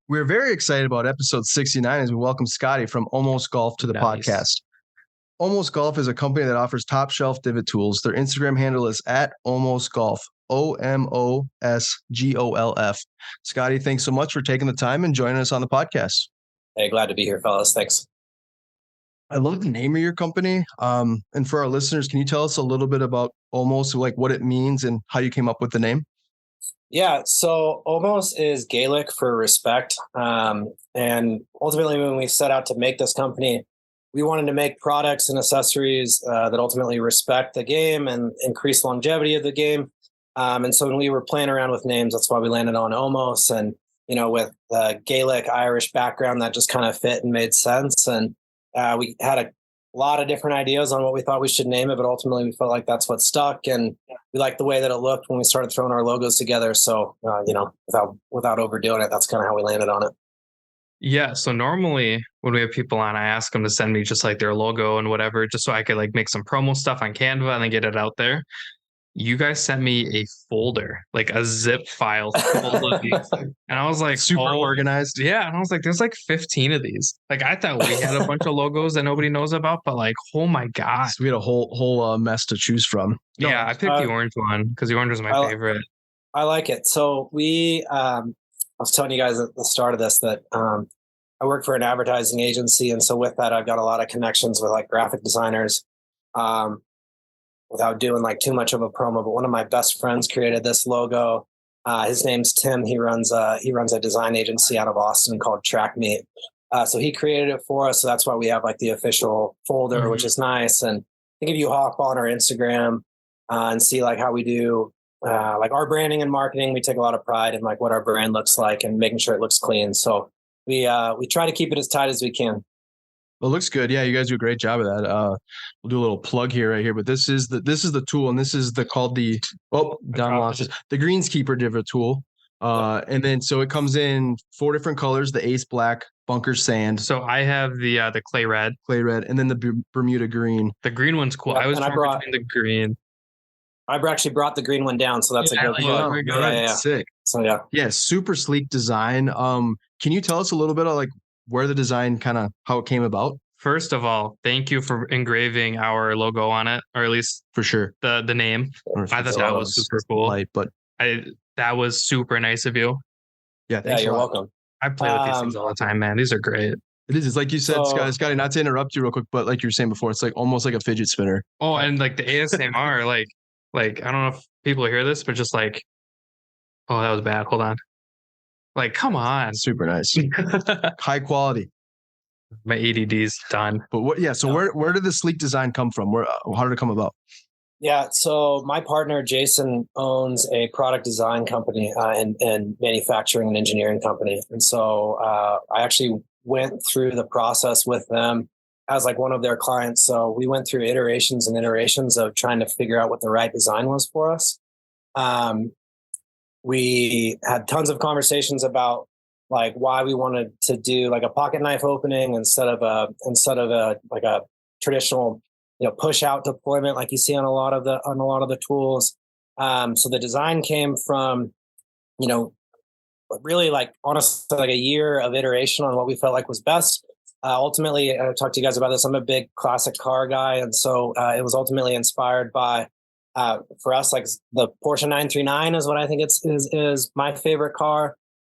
We're very excited about episode 69 as we welcome Scotty from Omos Golf to the podcast. Omos Golf is a company that offers top shelf divot tools. Their Instagram handle is at Omos Golf, OMOSGOLF. Scotty, thanks so much for taking the time and joining us on the podcast. Hey, glad to be here, fellas. Thanks. I love the name of your company. And for our listeners, can you tell us a little bit about Omos, like what it means and how you came up with the name? Yeah, so Omos is Gaelic for respect. And ultimately, when we set out to make this company, we wanted to make products and accessories that ultimately respect the game and increase longevity of the game. And so when we were playing around with names, that's why we landed on Omos. And, with the Gaelic Irish background, that just kind of fit and made sense. And we had a lot of different ideas on what we thought we should name it, but ultimately we felt like that's what stuck, and we liked the way that it looked when we started throwing our logos together. So, without overdoing it, that's kind of how we landed on it. Yeah. So normally when we have people on, I ask them to send me just like their logo and whatever, just so I could like make some promo stuff on Canva and then get it out there. You guys sent me a folder, like a zip file full of these. And I was like, super organized. Yeah. And I was like, there's like 15 of these. Like I thought we had a bunch of logos that nobody knows about, but like, oh my God. So we had a whole mess to choose from. Yeah. I picked the orange one because the orange was my favorite. I like it. So I was telling you guys at the start of this that I work for an advertising agency. And so with that, I've got a lot of connections with like graphic designers. Without doing like too much of a promo, but one of my best friends created this logo. His name's Tim. He runs a design agency out of Austin called Track Meet. So he created it for us. So that's why we have like the official folder, which is nice. And I think if you hop on our Instagram and see like how we do like our branding and marketing, we take a lot of pride in like what our brand looks like and making sure it looks clean. So we try to keep it as tight as we can. Well, it looks good. Yeah, you guys do a great job of that. We'll do a little plug here, right here. But this is the tool, and this is the Greenskeeper divot tool. And then so it comes in 4 different colors: the Ace Black, Bunker Sand. So I have the clay red, and then the Bermuda Green. The green one's cool. Yeah, I was torn between the green. I actually brought the green one down, so that's a good plug. Yeah. Sick. So yeah, super sleek design. Can you tell us a little bit of like where the design how it came about? First of all, thank you for engraving our logo on it, or at least for sure the name. I thought that was super cool. That was super nice of you. Yeah, thanks. You're welcome. I play with these things all the time, man. These are great. It is. It's like you said, Scotty, not to interrupt you real quick, but like you were saying before, it's like almost like a fidget spinner. Oh, and like the ASMR, like I don't know if people hear this, but just like, oh, that was bad. Hold on. Like, come on. Super nice. High quality. My ADD's done. But where did the sleek design come from? How did it come about? Yeah, so my partner Jason owns a product design company and manufacturing and engineering company. And so I actually went through the process with them as like one of their clients. So we went through iterations and iterations of trying to figure out what the right design was for us. We had tons of conversations about like why we wanted to do like a pocket knife opening instead of a traditional, push out deployment like you see on a lot of the tools. So the design came from, really like honestly like a year of iteration on what we felt like was best. Ultimately, I talked to you guys about this. I'm a big classic car guy, and so it was ultimately inspired by. For us, like the Porsche 939 is what I think is my favorite car.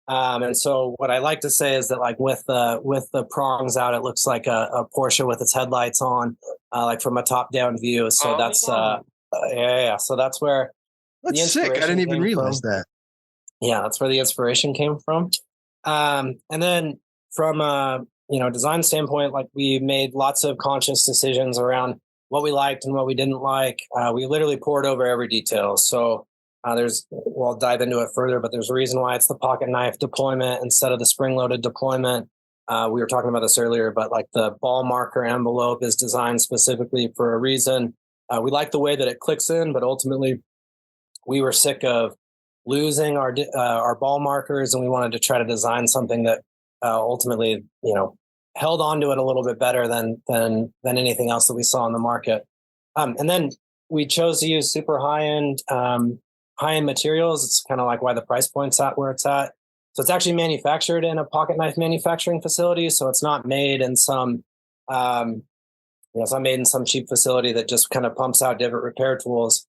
And so what I like to say is that like with the prongs out, it looks like a Porsche with its headlights on, like from a top down view. So So that's where that's sick. I didn't even realize that. Yeah, that's where the inspiration came from. And then from a design standpoint, like we made lots of conscious decisions around what we liked and what we didn't like. We literally poured over every detail. So I'll dive into it further, but there's a reason why it's the pocket knife deployment instead of the spring-loaded deployment. We were talking about this earlier, but like the ball marker envelope is designed specifically for a reason. We like the way that it clicks in, but ultimately we were sick of losing our ball markers, and we wanted to try to design something that ultimately, held on to it a little bit better than anything else that we saw in the market. And then we chose to use super high-end materials. It's kind of like why the price point's at where it's at. So it's actually manufactured in a pocket knife manufacturing facility. So it's not made in some, it's not made in some cheap facility that just kind of pumps out divot repair tools.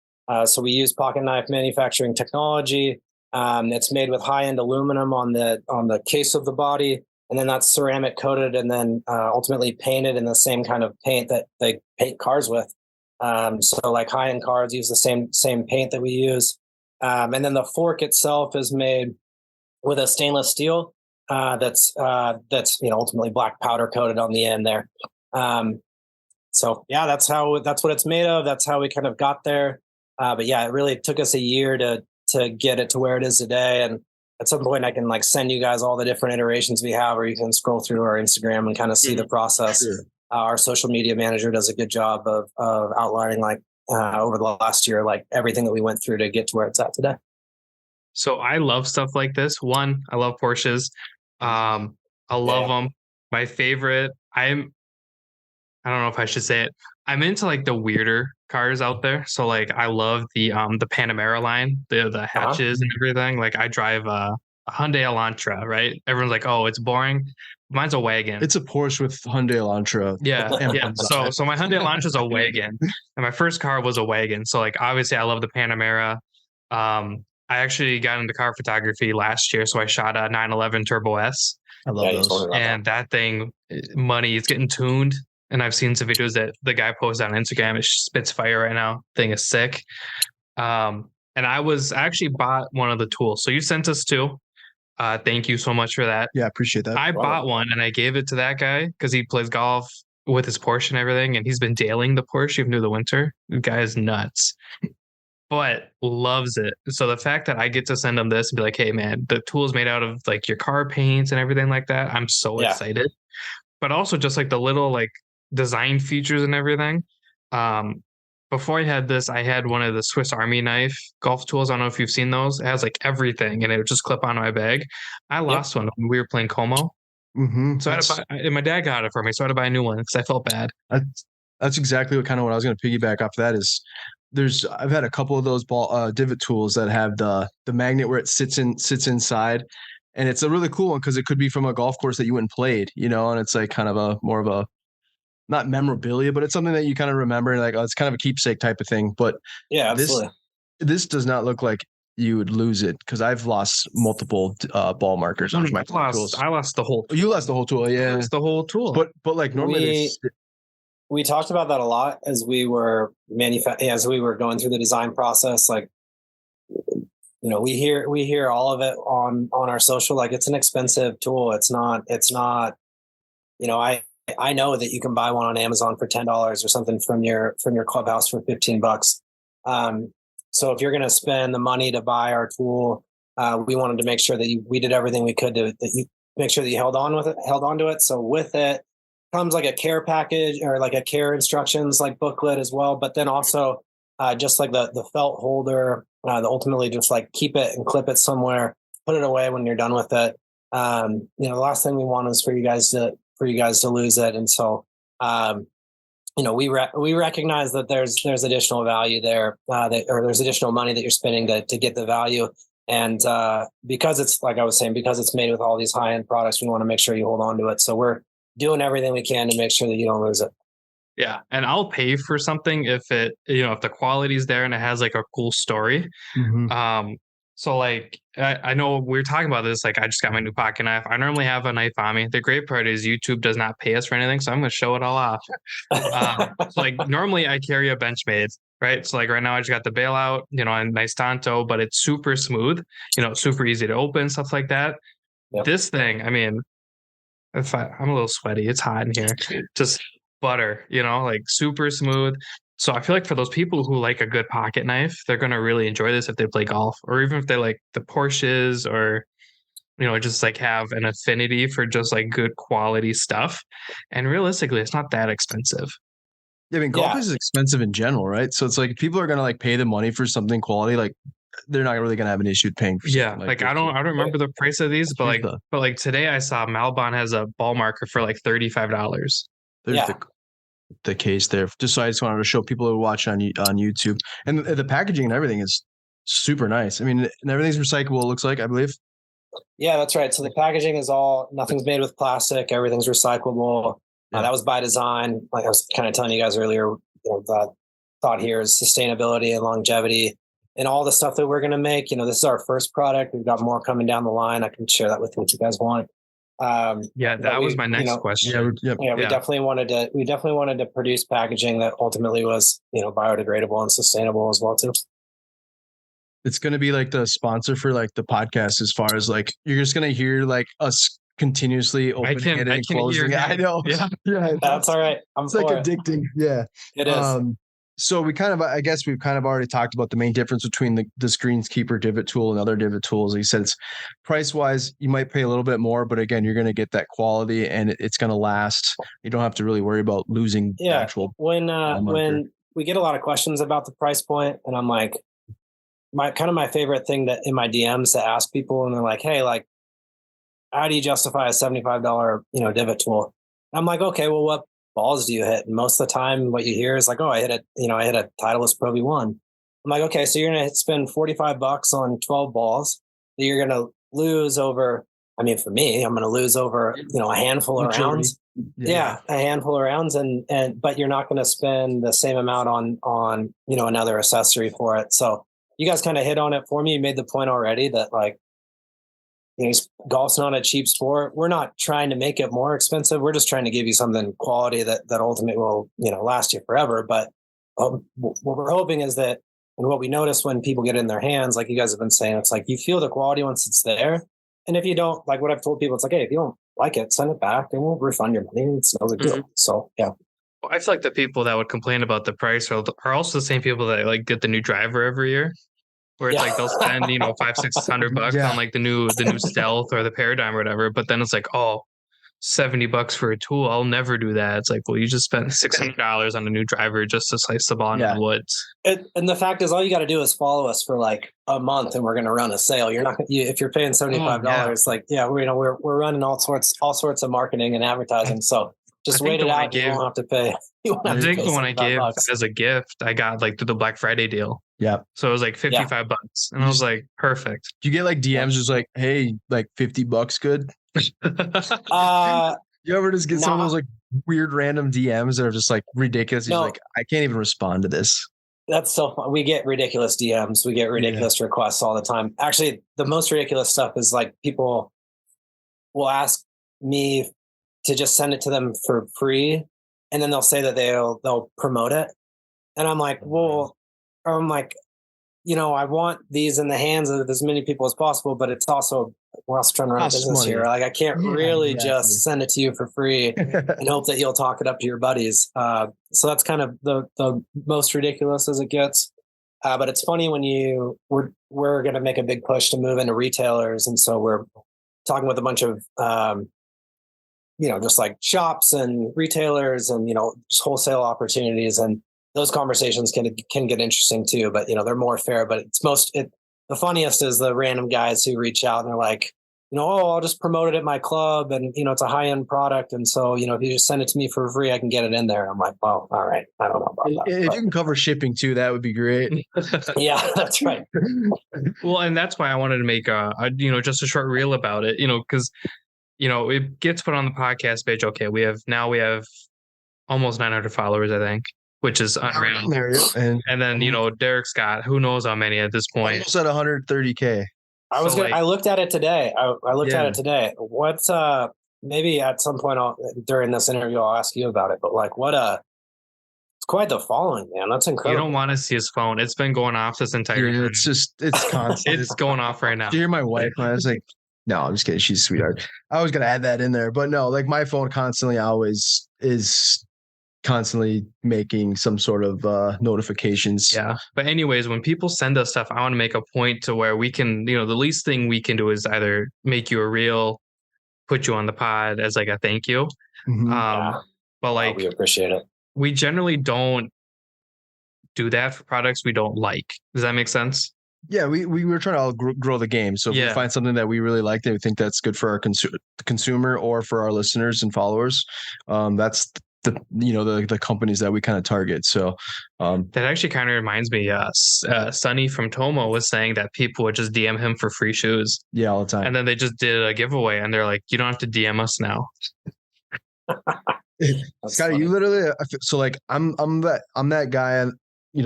So we use pocket knife manufacturing technology. It's made with high-end aluminum on the case of the body, and then that's ceramic coated and then ultimately painted in the same kind of paint that they paint cars with. So like high-end cars use the same paint that we use. And then the fork itself is made with a stainless steel that's ultimately black powder coated on the end there. So yeah, that's what it's made of. That's how we kind of got there. But yeah, it really took us a year to get it to where it is today. And at some point I can like send you guys all the different iterations we have, or you can scroll through our Instagram and kind of see the process. Sure. Our social media manager does a good job of outlining like over the last year, like everything that we went through to get to where it's at today. So I love stuff like this. One, I love Porsches. I love them. My favorite, I don't know if I should say it. I'm into like the weirder cars out there. So like I love the Panamera line, the hatches and everything. Like I drive a Hyundai Elantra, right? Everyone's like, "Oh, it's boring." Mine's a wagon. It's a Porsche with Hyundai Elantra. Yeah. So my Hyundai Elantra is a wagon, and my first car was a wagon. So like obviously I love the Panamera. I actually got into car photography last year, so I shot a 911 Turbo S. I love those. And that thing, money, is getting tuned. And I've seen some videos that the guy posted on Instagram. It spits fire right now. Thing is sick. And I actually bought one of the tools. So you sent us two. Thank you so much for that. Yeah, I appreciate that. I bought one and I gave it to that guy because he plays golf with his Porsche and everything. And he's been dailing the Porsche even through the winter. The guy is nuts. But loves it. So the fact that I get to send him this and be like, hey man, the tool is made out of like your car paints and everything like that. I'm so excited. But also just like the little like design features and everything. Before I had this, I had one of the Swiss Army knife golf tools. I don't know if you've seen those. It has like everything and it would just clip on my bag. I lost one when we were playing Como. Mm-hmm. So and my dad got it for me. So I had to buy a new one because I felt bad. That's exactly what I was going to piggyback off that is I've had a couple of those divot tools that have the magnet where it sits inside, and it's a really cool one because it could be from a golf course that you went and played, and it's like kind of more of a not memorabilia, but it's something that you kind of remember and like, oh, it's kind of a keepsake type of thing. But yeah, absolutely. This does not look like you would lose it because I've lost multiple ball markers on my tools. I lost the whole. You lost the whole tool, yeah. I lost the whole tool. But like normally. We talked about that a lot as we were going through the design process. Like, we hear all of it on our social. Like, it's an expensive tool. It's not. I know that you can buy one on Amazon for $10 or something from your clubhouse for $15. So if you're going to spend the money to buy our tool, we wanted to make sure that we did everything we could to make sure that you held on to it. So with it comes like a care package or like a care instructions like booklet as well, but then also just like the felt holder, ultimately just like keep it and clip it somewhere, put it away when you're done with it. The last thing we want is for you guys to lose it. And so we recognize that there's additional value there, there's additional money that you're spending to get the value. And because it's, like I was saying, because it's made with all these high-end products, we want to make sure you hold on to it. So we're doing everything we can to make sure that you don't lose it. Yeah. And I'll pay for something if if the quality's there and it has like a cool story. Mm-hmm. So like, I know we were talking about this, like I just got my new pocket knife. I normally have a knife on me. The great part is YouTube does not pay us for anything. So I'm going to show it all off. So like normally I carry a Benchmade, right? So like right now I just got the bailout, a nice Tonto, but it's super smooth, super easy to open, stuff like that. Yep. This thing, I mean, I'm a little sweaty. It's hot in here. Just butter, like super smooth. So I feel like for those people who like a good pocket knife, they're going to really enjoy this if they play golf, or even if they like the Porsches, or, just like have an affinity for just like good quality stuff. And realistically, it's not that expensive. Yeah, I mean, golf is expensive in general, right? So it's like people are going to like pay the money for something quality, like they're not really going to have an issue paying for something. Like I don't remember the price of these, but like today I saw Malbon has a ball marker for like $35. There's the case there. Just so I just wanted to show people who watch on YouTube, and the packaging and everything is super nice. I mean, and everything's recyclable. It looks like, I believe. Yeah, that's right. So the packaging is nothing's made with plastic. Everything's recyclable. That was by design. Like I was kind of telling you guys earlier, the thought here is sustainability and longevity and all the stuff that we're going to make. This is our first product. We've got more coming down the line. I can share that with you if you guys want. That was my next question. We definitely wanted to produce packaging that ultimately was, biodegradable and sustainable as well too. It's going to be like the sponsor for like the podcast, as far as like, you're just going to hear like us continuously opening it and closing it. I know. Yeah. That's all right. It's like addicting. Yeah. It is. So we've kind of already talked about the main difference between this Greenskeeper divot tool and other divot tools. Like you said, it's price wise, you might pay a little bit more, but again, you're going to get that quality and it's going to last. You don't have to really worry about losing actual. When we get a lot of questions about the price point, and I'm like, my favorite thing that in my DMs to ask people, and they're like, hey, like, how do you justify a $75, divot tool? And I'm like, okay, well, what balls do you hit? And most of the time what you hear is like, oh, I hit a Titleist Pro V1. I'm like, okay, so you're going to spend $45 on 12 balls that you're going to lose over. I mean, for me, I'm going to lose over, a handful of rounds. Yeah, a handful of rounds. But you're not going to spend the same amount on, another accessory for it. So you guys kind of hit on it for me. You made the point already that like, golf's not a cheap sport. We're not trying to make it more expensive. We're just trying to give you something quality that ultimately will, last you forever. But what we're hoping is that, and what we notice when people get it in their hands, like you guys have been saying, it's like you feel the quality once it's there. And if you don't, like what I've told people, it's like, hey, if you don't like it, send it back and we'll refund your money. It's no big deal. So, yeah. Well, I feel like the people that would complain about the price are also the same people that like get the new driver every year. Where it's like they'll spend, $500-600 on like the new Stealth or the Paradigm or whatever, but then it's like, oh, $70 for a tool. I'll never do that. It's like, well, you just spent $600 on a new driver just to slice the ball in the woods. And the fact is, all you got to do is follow us for like a month, and we're going to run a sale. You're not if you're paying $75, we're running all sorts of marketing and advertising. So just wait it out. You won't have to pay. I think the one I gave as a gift, I got like through the Black Friday deal. Yeah. So it was like $55. And I was like, perfect. Do you get like DMs just like, hey, like $50 good? You ever just get some of those like weird random DMs that are just like ridiculous? You're like, I can't even respond to this. That's so fun. We get ridiculous DMs. We get ridiculous requests all the time. Actually, the most ridiculous stuff is like people will ask me to just send it to them for free. And then they'll say that they'll promote it. And I'm like, I want these in the hands of as many people as possible, but it's also, we're also trying to run a business here. Like I can't really just send it to you for free and hope that you'll talk it up to your buddies. So that's kind of the most ridiculous as it gets. But it's funny when we're going to make a big push to move into retailers. And so we're talking with a bunch of, just like shops and retailers and, just wholesale opportunities. And those conversations can get interesting too, but they're more fair. But the funniest is the random guys who reach out and they're like, I'll just promote it at my club, and it's a high end product, and so if you just send it to me for free, I can get it in there. I'm like, well, all right, I don't know about that. If you can cover shipping too, that would be great. Yeah, that's right. Well, and that's why I wanted to make just a short reel about it, because it gets put on the podcast page. Okay, we have almost 900 followers, I think, which is unreal. And then, Derek's got who knows how many at this point. Almost at 130K. I looked at it today. I looked at it today. What's maybe at some point during this interview, I'll ask you about it, but like it's quite the following, man. That's incredible. You don't want to see his phone. It's been going off this entire time. It's constant. It's going off right now. Do you hear my wife? I was like, no, I'm just kidding. She's a sweetheart. I was going to add that in there, but no, like my phone constantly always is constantly making some sort of notifications. Yeah. But anyways, when people send us stuff, I want to make a point to where we can, the least thing we can do is either make you a reel, put you on the pod as like a thank you. Mm-hmm. But like, we appreciate it. We generally don't do that for products we don't like. Does that make sense? Yeah, we were trying to grow the game. So if we find something that we really like that we think that's good for our consumer or for our listeners and followers, that's the companies that we kind of target. So that actually kind of reminds me. Sonny from Tomo was saying that people would just DM him for free shoes. Yeah, all the time. And then they just did a giveaway, and they're like, "You don't have to DM us now." Scotty, you literally. So like, I'm that guy, and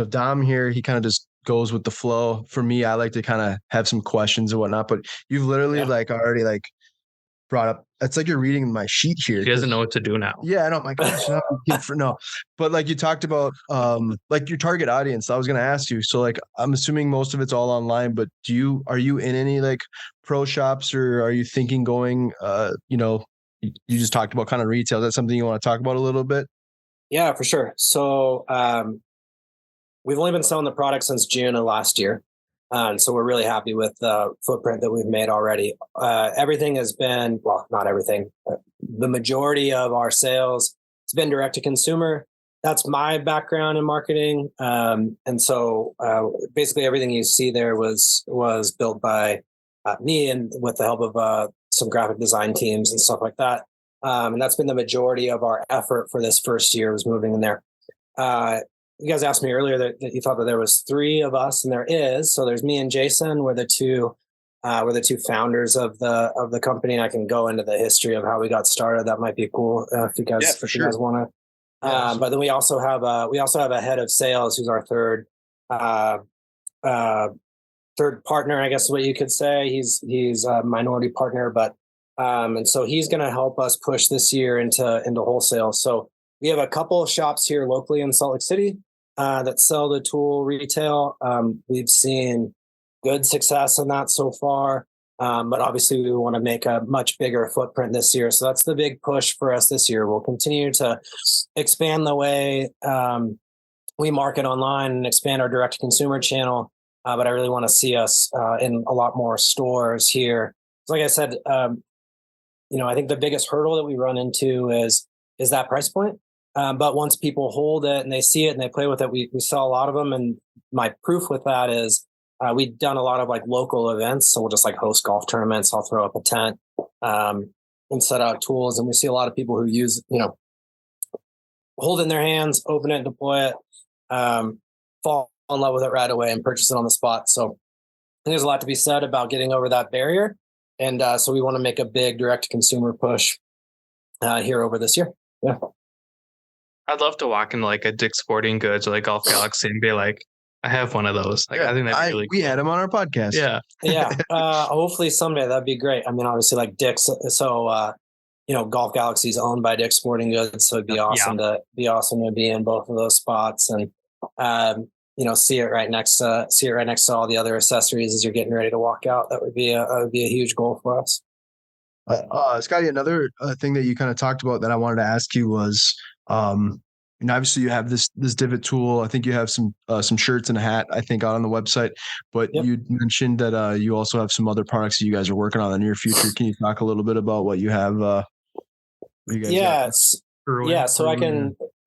Dom here, he kind of just goes with the flow. For me, I like to kind of have some questions and whatnot. But you've literally like already like brought up. It's like you're reading my sheet here. He doesn't know what to do now. Yeah, I know. My gosh, no. But like you talked about, like your target audience. I was gonna ask you. So like, I'm assuming most of it's all online. But are you in any like pro shops, or are you thinking going? You just talked about kind of retail. Is that something you want to talk about a little bit? Yeah, for sure. So we've only been selling the product since June of last year. So we're really happy with the footprint that we've made already. Everything has been, well, not everything. The majority of our sales has been direct to consumer. That's my background in marketing. And so basically everything you see there was built by me and with the help of some graphic design teams and stuff like that. And that's been the majority of our effort for this first year, was moving in there. You guys asked me earlier that you thought that there was 3 of us, and there is. So there's me and Jason. We're the two founders of the company, and I can go into the history of how we got started. That might be cool if you guys you guys want to. But then we also have a head of sales who's our third partner, I guess is what you could say. He's a minority partner, but and so he's going to help us push this year into wholesale. So we have a couple of shops here locally in Salt Lake City that sell the tool retail. We've seen good success in that so far, but obviously we want to make a much bigger footprint this year. So that's the big push for us this year. We'll continue to expand the way we market online and expand our direct to consumer channel. But I really want to see us in a lot more stores here. So like I said, I think the biggest hurdle that we run into is that price point. But once people hold it and they see it and they play with it, we sell a lot of them. And my proof with that is we've done a lot of like local events. So we'll just like host golf tournaments. I'll throw up a tent and set out tools. And we see a lot of people who use, hold it in their hands, open it, deploy it, fall in love with it right away and purchase it on the spot. So I think there's a lot to be said about getting over that barrier. And so we want to make a big direct to consumer push here over this year. Yeah. I'd love to walk into like a Dick's Sporting Goods or like Golf Galaxy and be like, I have one of those. Like, I think that'd be really cool. We had him on our podcast. Yeah. Yeah. Hopefully someday that'd be great. I mean, obviously like Dick's. So, Golf Galaxy is owned by Dick's Sporting Goods. So it'd be awesome to be in both of those spots and, see it right next to all the other accessories as you're getting ready to walk out. That would be a huge goal for us. Scotty, another thing that you kind of talked about that I wanted to ask you was, obviously you have this divot tool. I think you have some shirts and a hat, I think, out on the website, but you mentioned that you also have some other products that you guys are working on in the near future. Can you talk a little bit about what you have? So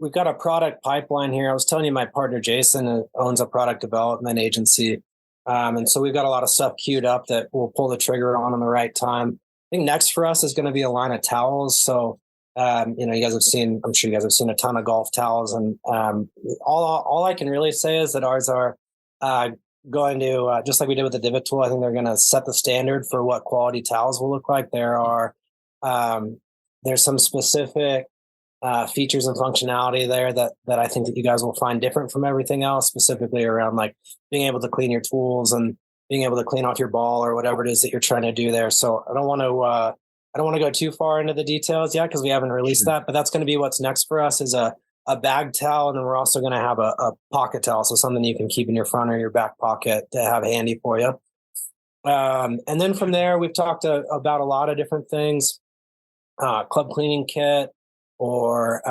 we've got a product pipeline here. I was telling you, my partner, Jason, owns a product development agency. And so we've got a lot of stuff queued up that we'll pull the trigger on the right time. I think next for us is going to be a line of towels. So, I'm sure you guys have seen a ton of golf towels, and all I can really say is that ours are going to, just like we did with the divot tool, I think they're going to set the standard for what quality towels will look like. There's some specific features and functionality there that I think that you guys will find different from everything else, specifically around like being able to clean your tools and being able to clean off your ball or whatever it is that you're trying to do there. So I don't want to go too far into the details yet because we haven't released that, but that's going to be what's next for us is a bag towel. And then we're also going to have a pocket towel. So something you can keep in your front or your back pocket to have handy for you. And then from there, we've talked about a lot of different things, club cleaning kit, or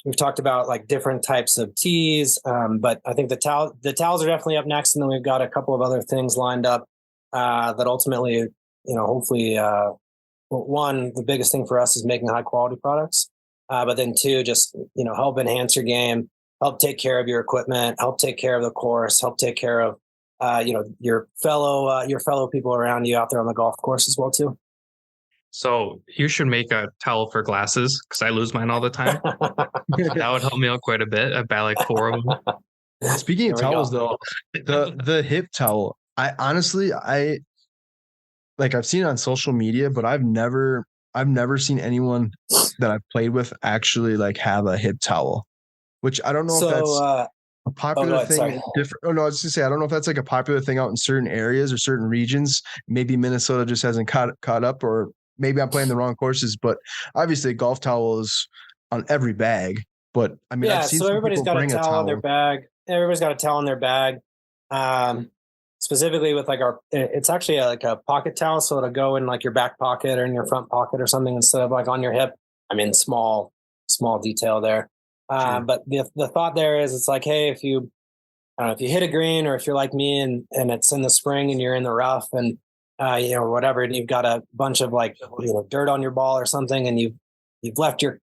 we've talked about like different types of tees. But I think the towels are definitely up next. And then we've got a couple of other things lined up that ultimately, hopefully, one, the biggest thing for us is making high quality products. But then two, just, help enhance your game, help take care of your equipment, help take care of the course, help take care of, your fellow people around you out there on the golf course as well too. So you should make a towel for glasses because I lose mine all the time. That would help me out quite a bit. I buy like 4 of them. Speaking of There we towels, go. though, the hip towel, I honestly, like I've seen it on social media, but I've never seen anyone that I've played with actually like have a hip towel, which I don't know if that's So, a go popular ahead, thing sorry. in different. Oh no, I was just gonna say I don't know if that's like a popular thing out in certain areas or certain regions. Maybe Minnesota just hasn't caught up, or maybe I'm playing the wrong courses. But obviously, golf towel is on every bag. But I mean, I've Yeah, seen so some everybody's people got a bring a towel in their towel. bag. Everybody's got a towel in their bag. Specifically with like it's actually like a pocket towel, so it'll go in like your back pocket or in your front pocket or something instead of like on your hip. I mean, small detail there. Sure. But the thought there is, it's like, hey, if you, I don't know, if you hit a green, or if you're like me and it's in the spring and you're in the rough and whatever, and you've got a bunch of like dirt on your ball or something, and you've left your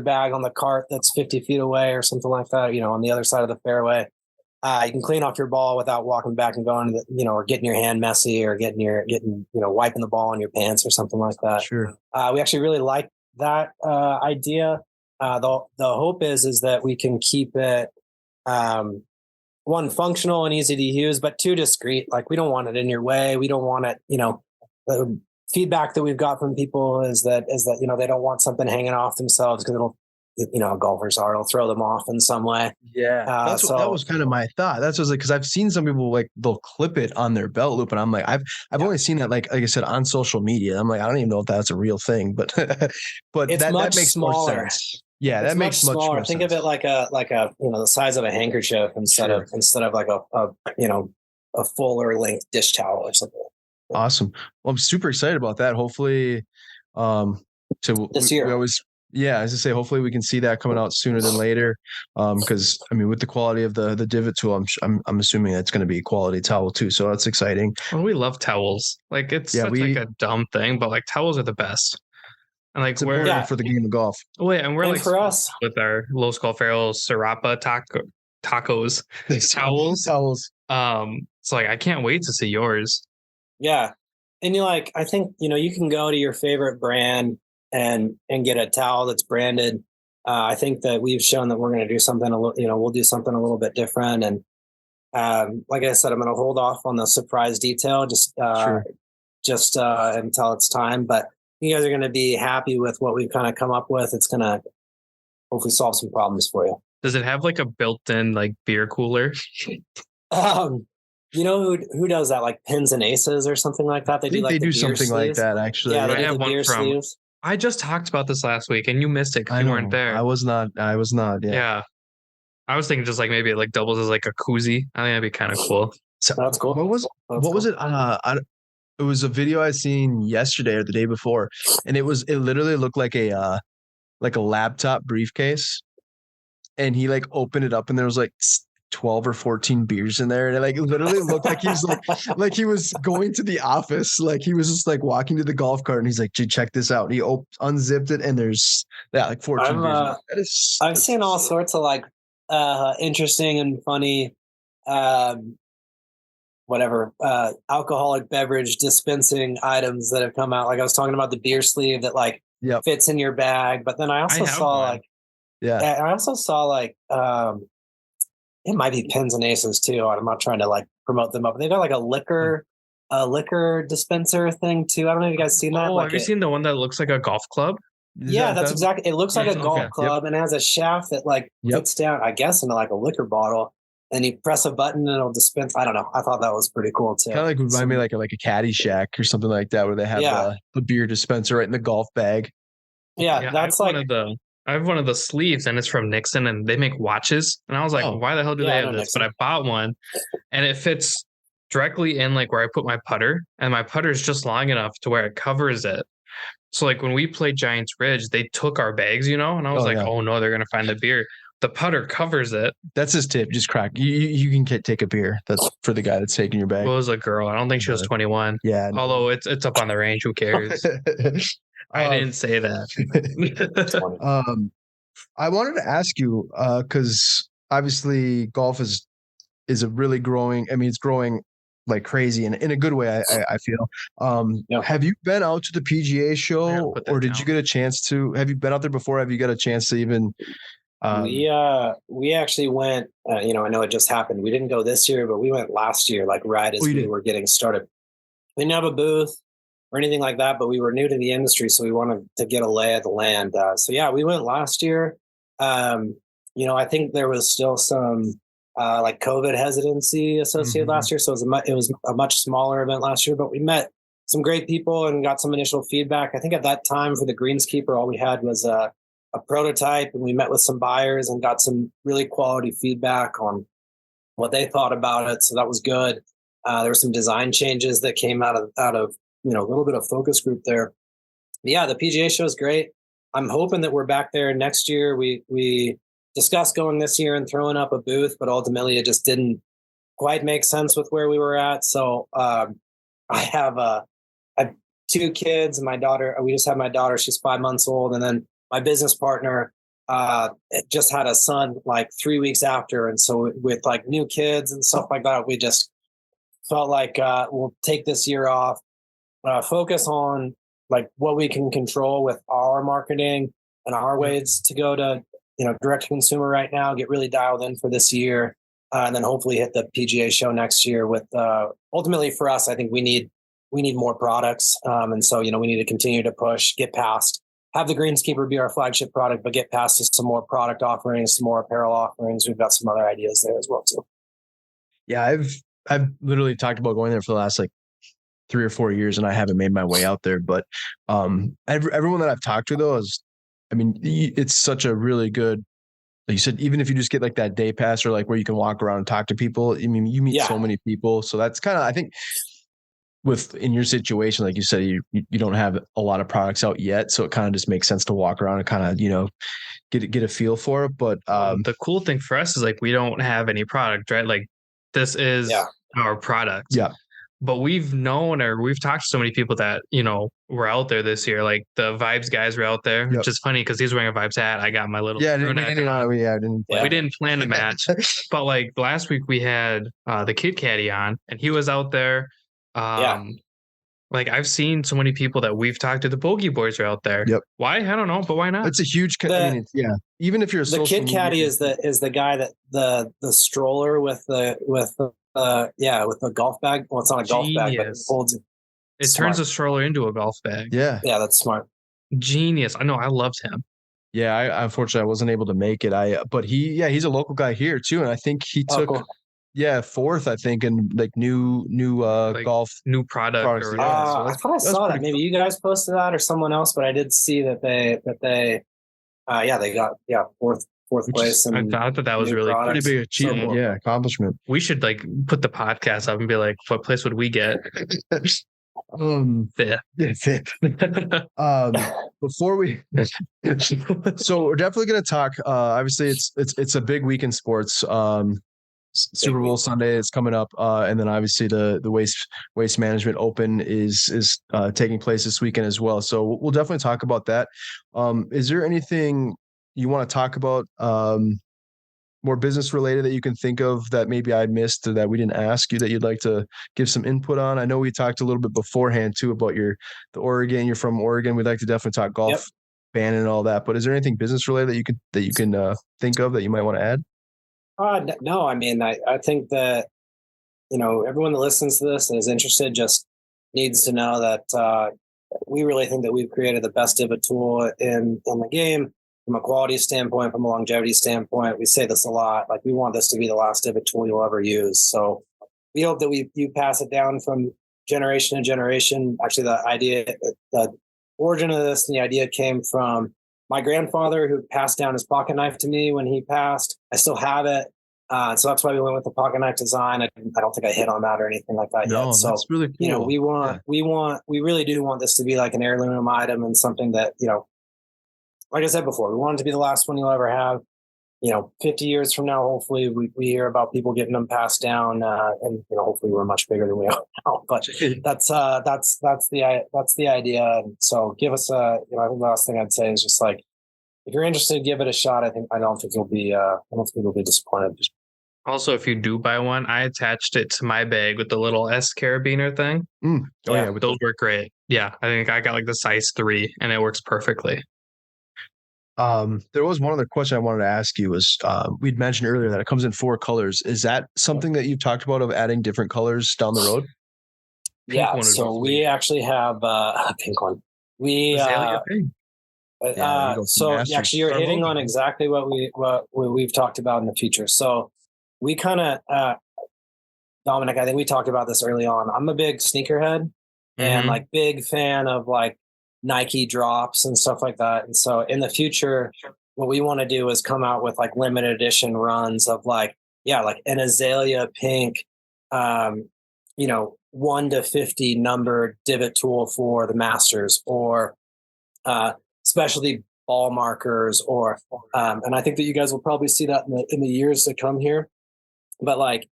bag on the cart that's 50 feet away or something like that, on the other side of the fairway. You can clean off your ball without walking back and going to or getting your hand messy, or getting wiping the ball on your pants or something like that. Sure. We actually really like that idea. The hope is that we can keep it one, functional and easy to use, but two, discreet. Like, we don't want it in your way. We don't want it. The feedback that we've got from people is that they don't want something hanging off themselves, because golfers it'll throw them off in some way. Yeah, that was kind of my thought. That's was like, because I've seen some people like they'll clip it on their belt loop, and I'm like, I've only seen that like I said on social media. I'm like, I don't even know if that's a real thing, but but it's that much makes smaller. more sense. Yeah, It's that makes much smaller. more Think sense. of it like a the size of a handkerchief instead of like a fuller length dish towel or something. Awesome. Well, I'm super excited about that. Hopefully, so This year. we always, yeah, as I say, hopefully we can see that coming out sooner than later. Because I mean, with the quality of the divot tool, I'm assuming that's going to be quality towel too. So that's exciting. Well, we love towels. Like, it's such like a dumb thing, but like towels are the best. And like, it's important for the game of golf. Oh yeah, and we're like for us with our Low Skull Ferals Serapa tacos, towels. So like, I can't wait to see yours. Yeah. And I think, you can go to your favorite brand and get a towel that's branded. I think that we've shown that we're going to do something a little, we'll do something a little bit different. And like I said, I'm going to hold off on the surprise detail just until it's time. But you guys are going to be happy with what we've kind of come up with. It's going to hopefully solve some problems for you. Does it have like a built-in like beer cooler? You know who does that? Like Pins and Aces or something like that. They do something like that, actually. Yeah, I have one sleeves. I just talked about this last week, and you missed it because you weren't there. I was not. Yeah. Yeah. I was thinking just like maybe it like doubles as like a koozie. I think that'd be kind of cool. So that's cool. What was it? It was a video I seen yesterday or the day before, and it literally looked like a laptop briefcase, and he like opened it up, and there was like 12 or 14 beers in there, and it like literally looked like he was like he was going to the office, like he was just like walking to the golf cart, and he's like, "Dude, check this out." And he unzipped it, and there's like 14 beers. I've seen all sorts of like interesting and funny alcoholic beverage dispensing items that have come out. Like I was talking about the beer sleeve that like fits in your bag, but then I also saw it might be Pins and Aces too. I'm not trying to like promote them up. They've got like a liquor dispenser thing too. I don't know if you guys seen that. Have you seen the one that looks like a golf club? That's exactly. It looks like a golf club and it has a shaft that like fits down, I guess, into like a liquor bottle. And you press a button and it'll dispense. I don't know. I thought that was pretty cool too. Kind of like remind me like a caddy shack or something like that, where they have the beer dispenser right in the golf bag. Yeah, that's like I have one of the sleeves, and it's from Nixon, and they make watches. And I was like, why the hell do they have this? Nixon. But I bought one, and it fits directly in like where I put my putter, and my putter is just long enough to where it covers it. So like when we played Giants Ridge, they took our bags, and I was oh no, they're gonna find the beer. The putter covers it. That's his tip. Just crack. You can take a beer. That's for the guy that's taking your bag. Well, it was a girl. I don't think she was 21. Yeah. No. Although it's up on the range. Who cares? I didn't say that. I wanted to ask you, because obviously golf is a really growing. I mean, it's growing like crazy and in a good way. I feel. Have you been out to the PGA show, or did you get a chance to? Have you been out there before? Have you got a chance to even? We actually went. I know it just happened. We didn't go this year, but we went last year, like right as we were getting started. We didn't have a booth or anything like that, but we were new to the industry, so we wanted to get a lay of the land. So yeah, we went last year. I think there was still some like COVID hesitancy associated last year, so it was a much smaller event last year. But we met some great people and got some initial feedback. I think at that time for the Greenskeeper, all we had was a prototype, and we met with some buyers and got some really quality feedback on what they thought about it. So that was good. There were some design changes that came out of a little bit of focus group there. But yeah, the PGA show is great. I'm hoping that we're back there next year. We discussed going this year and throwing up a booth, but ultimately it just didn't quite make sense with where we were at. So I have 2 kids, and my daughter. We just had my daughter. She's 5 months old, and then my business partner just had a son like 3 weeks after. And so with like new kids and stuff like that, we just felt like we'll take this year off, focus on like what we can control with our marketing and our ways to go to, direct to consumer right now, get really dialed in for this year. And then hopefully hit the PGA show next year with ultimately for us, I think we need more products. And so, we need to continue to push, get past, have the Greenskeeper be our flagship product, but get past to some more product offerings, some more apparel offerings. We've got some other ideas there as well too. Yeah, I've literally talked about going there for the last like 3 or 4 years, and I haven't made my way out there. But everyone that I've talked to though it's such a really good, like you said, even if you just get like that day pass or like where you can walk around and talk to people. You meet so many people. So that's kind of, I think, in your situation, like you said, you don't have a lot of products out yet, so it kind of just makes sense to walk around and kind of get a feel for it. But the cool thing for us is like we don't have any product, right? Like this is our product. Yeah. But we've talked to so many people that were out there this year. Like the Vibes guys were out there, which is funny because he's wearing a Vibes hat. I got my little we didn't plan to match. But like last week we had the Kid Caddy on, and he was out there. Like I've seen so many people that we've talked to. The Bogey Boys are out there. Yep. Why? I don't know, but why not? It's a huge. Even if you're the Kid Caddy is the guy that the stroller with the golf bag. Well, it's not a golf bag, but it holds. It turns a stroller into a golf bag. Yeah, that's smart. Genius. I know. I loved him. Yeah, I unfortunately I wasn't able to make it. But he's a local guy here too, and I think he took. Cool. Yeah, 4th, I think, in like new like golf new product. So I thought I saw that. Maybe you guys posted that or someone else, but I did see that they got 4th place. I thought that was really pretty big achievement. So cool. Accomplishment. We should like put the podcast up and be like, what place would we get? 5th. Before we, so we're definitely going to talk. Obviously, it's a big week in sports. Super Bowl Sunday is coming up, and then obviously the Waste Management Open is taking place this weekend as well. So we'll definitely talk about that. Is there anything you want to talk about, more business related that you can think of that maybe I missed or that we didn't ask you that you'd like to give some input on? I know we talked a little bit beforehand too about the Oregon. You're from Oregon. We'd like to definitely talk golf ban and all that. But is there anything business related that you can think of that you might want to add? No, I mean, I think that, everyone that listens to this and is interested just needs to know that we really think that we've created the best divot tool in the game from a quality standpoint, from a longevity standpoint. We say this a lot, like we want this to be the last divot tool you'll ever use. So we hope that you pass it down from generation to generation. Actually, the origin of this and the idea came from my grandfather, who passed down his pocket knife to me when he passed. I still have it. So that's why we went with the pocket knife design. I don't think I hit on that or anything like that yet. So that's really cool. We really do want this to be like an heirloom item and something that, like I said before, we want it to be the last one you'll ever have. 50 years from now, hopefully we hear about people getting them passed down, and hopefully we're much bigger than we are now. But that's the idea. And so give us I think the last thing I'd say is just like, if you're interested, give it a shot. I don't think you'll be disappointed. Also, if you do buy one, I attached it to my bag with the little S carabiner thing. Oh yeah, those work great. Yeah, I think I got like the size 3, and it works perfectly. There was one other question I wanted to ask you was we'd mentioned earlier that it comes in 4 colors. Is that something that you've talked about of adding different colors down the road? Yeah, so we actually have a pink one. We Azalea pink. so actually you're hitting on exactly what we've talked about in the future. So we kind of Dominic, I think we talked about this early on. I'm a big sneakerhead and like big fan of like Nike drops and stuff like that. And so in the future, what we want to do is come out with like limited edition runs of like an azalea pink, 1 to 50 numbered divot tool for the Masters, or specialty ball markers, or and I think that you guys will probably see that in the years to come here. But like,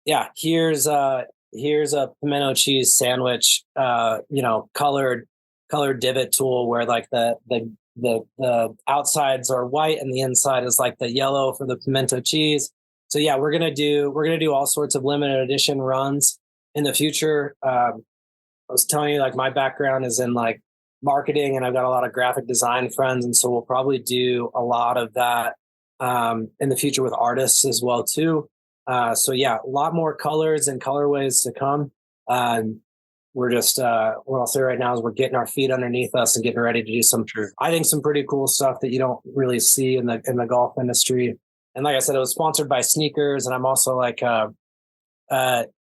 yeah, here's a pimento cheese sandwich, colored divot tool where like the outsides are white and the inside is like the yellow for the pimento cheese. So yeah, we're gonna do all sorts of limited edition runs in the future. I was telling you, like, my background is in like marketing, and I've got a lot of graphic design friends, and so we'll probably do a lot of that in the future with artists as well too. So yeah, a lot more colors and colorways to come. We're just what I'll say right now is we're getting our feet underneath us and getting ready to do some pretty cool stuff that you don't really see in the golf industry. And like I said, it was sponsored by sneakers, and I'm also like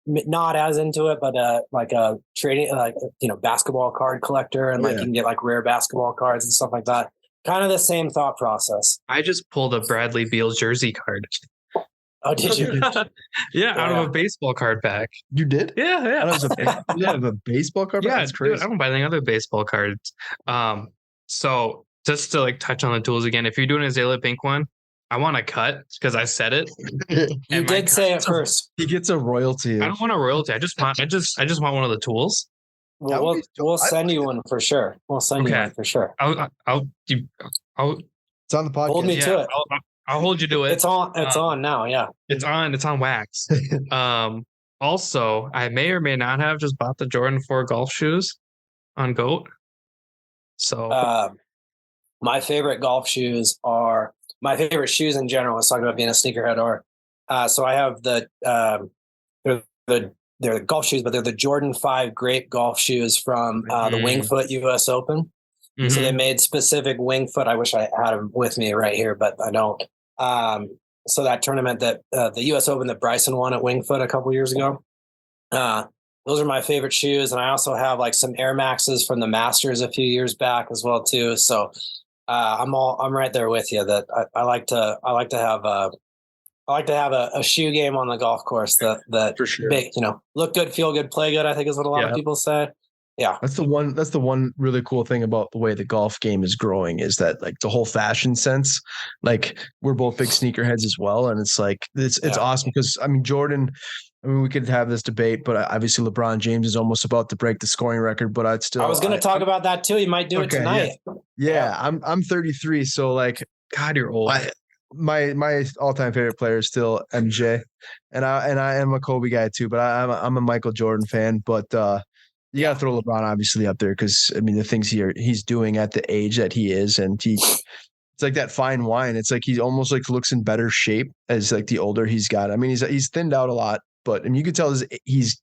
not as into it, but like a trading, basketball card collector, and like you can get like rare basketball cards and stuff like that. Kind of the same thought process. I just pulled a Bradley Beal jersey card. Oh, did you? Yeah, out of a baseball card pack. You did? Yeah. You have a baseball card pack? Yeah, That's crazy. Dude, I don't buy any other baseball cards. So just to like touch on the tools again, if you're doing a Azalea pink one, I want to cut because I said it. You did say it first. He gets a royalty. I don't want a royalty. I just want one of the tools. We'll send you one for sure. We'll send you one for sure. It's on the podcast. Hold me to it. I'll hold you to it. It's on now. Yeah. It's on wax. Also, I may or may not have just bought the Jordan 4 golf shoes on GOAT. So my favorite golf shoes are my favorite shoes in general. Let's talk about being a sneakerhead. Or so I have they're the golf shoes, but they're the Jordan 5 grape golf shoes from the Wingfoot US Open. So they made specific Wingfoot. I wish I had them with me right here, but I don't. So that tournament that the US Open that Bryson won at Wingfoot a couple years ago, those are my favorite shoes. And I also have like some Air Maxes from the Masters a few years back as well too. So I'm right there with you that I like to have a shoe game on the golf course that for sure. Look good, feel good, play good, I think is what a lot of people say. Yeah. That's the one really cool thing about the way the golf game is growing is that like the whole fashion sense, like we're both big sneakerheads as well. And it's like, it's awesome because Jordan, we could have this debate, but obviously LeBron James is almost about to break the scoring record, but I was going to talk about that too. You might do it tonight. Yeah. I'm 33. So like, God, you're old. My all-time favorite player is still MJ, and I am a Kobe guy too, but I'm a Michael Jordan fan, but you got to throw LeBron obviously up there because the things he's doing at the age that he is, and it's like that fine wine. It's like he almost like looks in better shape as like the older he's got. He's thinned out a lot, but you can tell he's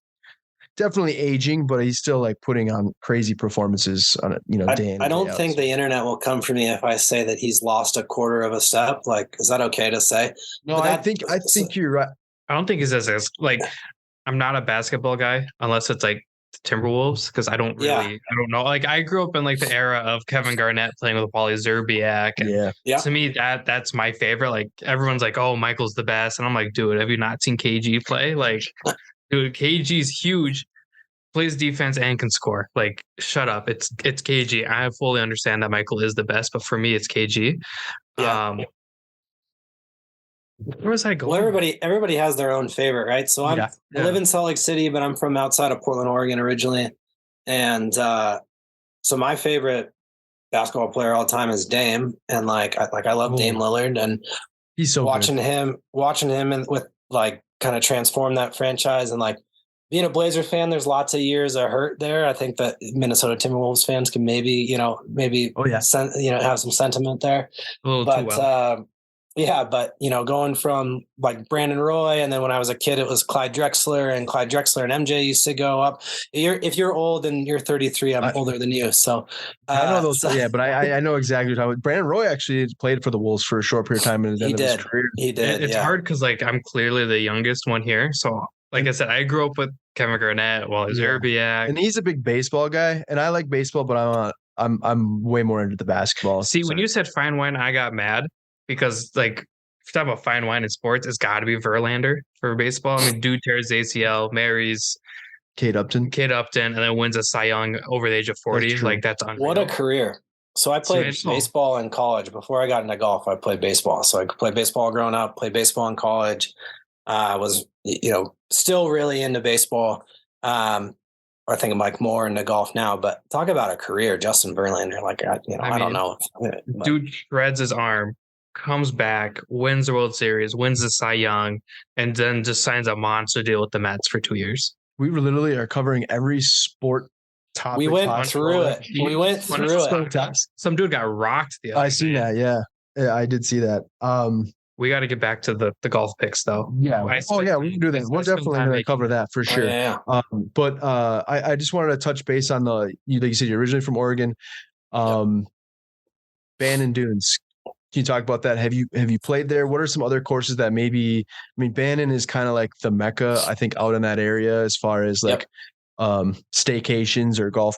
definitely aging, but he's still like putting on crazy performances on it. Day in. I don't think the internet will come for me if I say that he's lost a quarter of a step. Like, is that okay to say? No, I think you're right. I don't think he's as like. I'm not a basketball guy unless it's like Timberwolves because I don't know. Like I grew up in like the era of Kevin Garnett playing with Wally Zerbiak. And to me, that's my favorite. Like everyone's like, "Oh, Michael's the best," and I'm like, "Dude, have you not seen KG play? Like, dude, KG's huge, plays defense and can score. Like, shut up. It's KG. I fully understand that Michael is the best, but for me, it's KG." Yeah. Where was I going? Well, everybody has their own favorite, right? So I live in Salt Lake City, but I'm from outside of Portland, Oregon originally. And so my favorite basketball player all the time is Dame. And I love Dame Lillard, and he's so watching him and with like kind of transformed that franchise. And like being a Blazer fan, there's lots of years of hurt there. I think that Minnesota Timberwolves fans can maybe Oh yeah. have some sentiment there. A little too But well. yeah, but going from like Brandon Roy, and then when I was a kid, it was Clyde Drexler, and MJ used to go up. If you're old and you're 33, I'm older than you. So I know those. Yeah, but I know exactly what I'm talking about. Brandon Roy actually played for the Wolves for a short period of time in the end of his career. He did. It's hard because like I'm clearly the youngest one here. So like I said, I grew up with Kevin Garnett, Wally Zerbiak. And he's a big baseball guy, and I like baseball, but I'm way more into the basketball. See, when you said fine wine, I got mad because like if you talk about fine wine in sports, it's got to be Verlander for baseball. I mean, dude tears ACL, marries Kate Upton, and then wins a Cy Young over the age of 40. That's unreal. What a career. So I played baseball in college. Before I got into golf, I played baseball. So I played baseball growing up, played baseball in college. I was, still really into baseball. I think I'm like more into golf now, but talk about a career, Justin Verlander. Like, I don't know. Dude shreds his arm, comes back, wins the World Series, wins the Cy Young, and then just signs a monster deal with the Mets for 2 years. We literally are covering every sport topic. We went through it. Some dude got rocked the other I seen that. Yeah, I did see that. We got to get back to the golf picks though. Yeah. We can do that. We're definitely going to cover that for sure. But I just wanted to touch base on like you said, you're originally from Oregon. Bandon Dunes. Can you talk about that? Have you played there? What are some other courses that maybe? I mean, Bandon is kind of like the mecca, I think, out in that area as far as like staycations or golf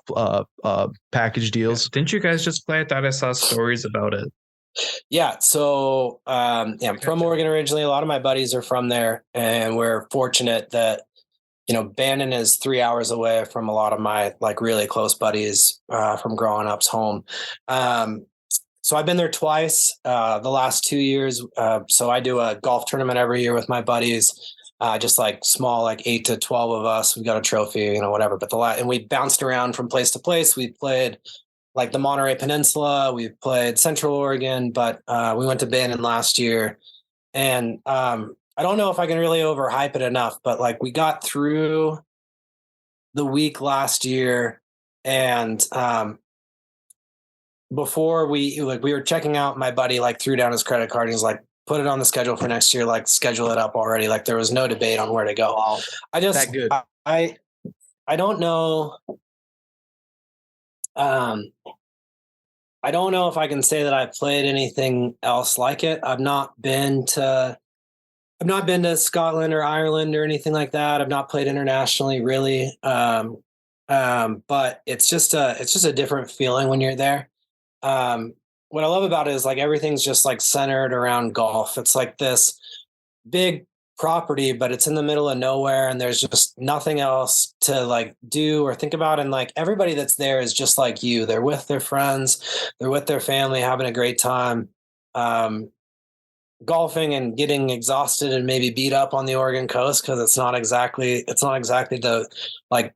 package deals. Didn't you guys just play? I thought I saw stories about it. Yeah. So I'm from Oregon originally. A lot of my buddies are from there, and we're fortunate that Bandon is 3 hours away from a lot of my like really close buddies from growing up's home. So I've been there twice the last 2 years. So I do a golf tournament every year with my buddies, just like small, like 8 to 12 of us. We've got a trophy, whatever. But and we bounced around from place to place. We played like the Monterey Peninsula. We've played Central Oregon, but we went to Bandon last year. And I don't know if I can really overhype it enough, but like we got through the week last year, and before we were checking out, my buddy like threw down his credit card and he's like, put it on the schedule for next year, like schedule it up already. Like there was no debate on where to go. I just, that good. I don't know. I don't know if I can say that I've played anything else like it. I've not been to Scotland or Ireland or anything like that. I've not played internationally really. But it's just a different feeling when you're there. What I love about it is like everything's just like centered around golf. It's like this big property, but it's in the middle of nowhere, and there's just nothing else to like do or think about. And like everybody that's there is just like you. They're with their friends, they're with their family, having a great time, golfing and getting exhausted and maybe beat up on the Oregon coast because it's not exactly the like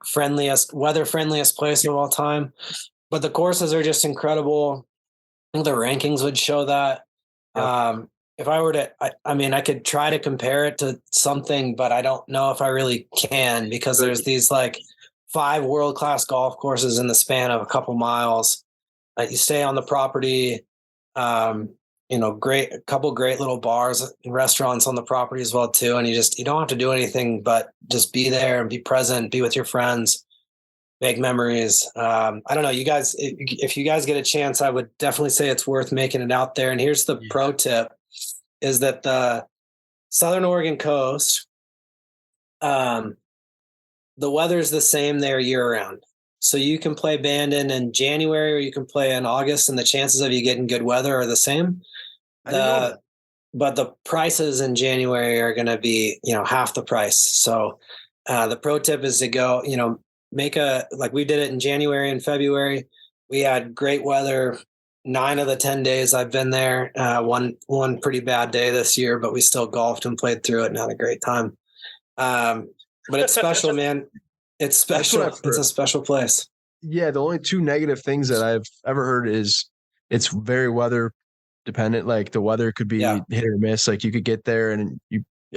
weather friendliest place of all time. But the courses are just incredible. I think the rankings would show that. Yep. If I were to, I could try to compare it to something, but I don't know if I really can because there's these like 5 world-class golf courses in the span of a couple miles. You stay on the property, a couple great little bars and restaurants on the property as well too. And you don't have to do anything but just be there and be present, be with your friends, make memories. I don't know, you guys, if you guys get a chance, I would definitely say it's worth making it out there. And here's the pro tip is that the Southern Oregon coast, the weather's the same there year round. So you can play Bandon in January or you can play in August, and the chances of you getting good weather are the same. But the prices in January are going to be, half the price. So the pro tip is to go, like we did it in January and February. We had great weather 9 of the 10 days I've been there. One pretty bad day this year, but we still golfed and played through it and had a great time. But it's special, man. It's special. It's a special place. Yeah. The only 2 negative things that I've ever heard is it's very weather dependent. Like the weather could be hit or miss. Like you could get there and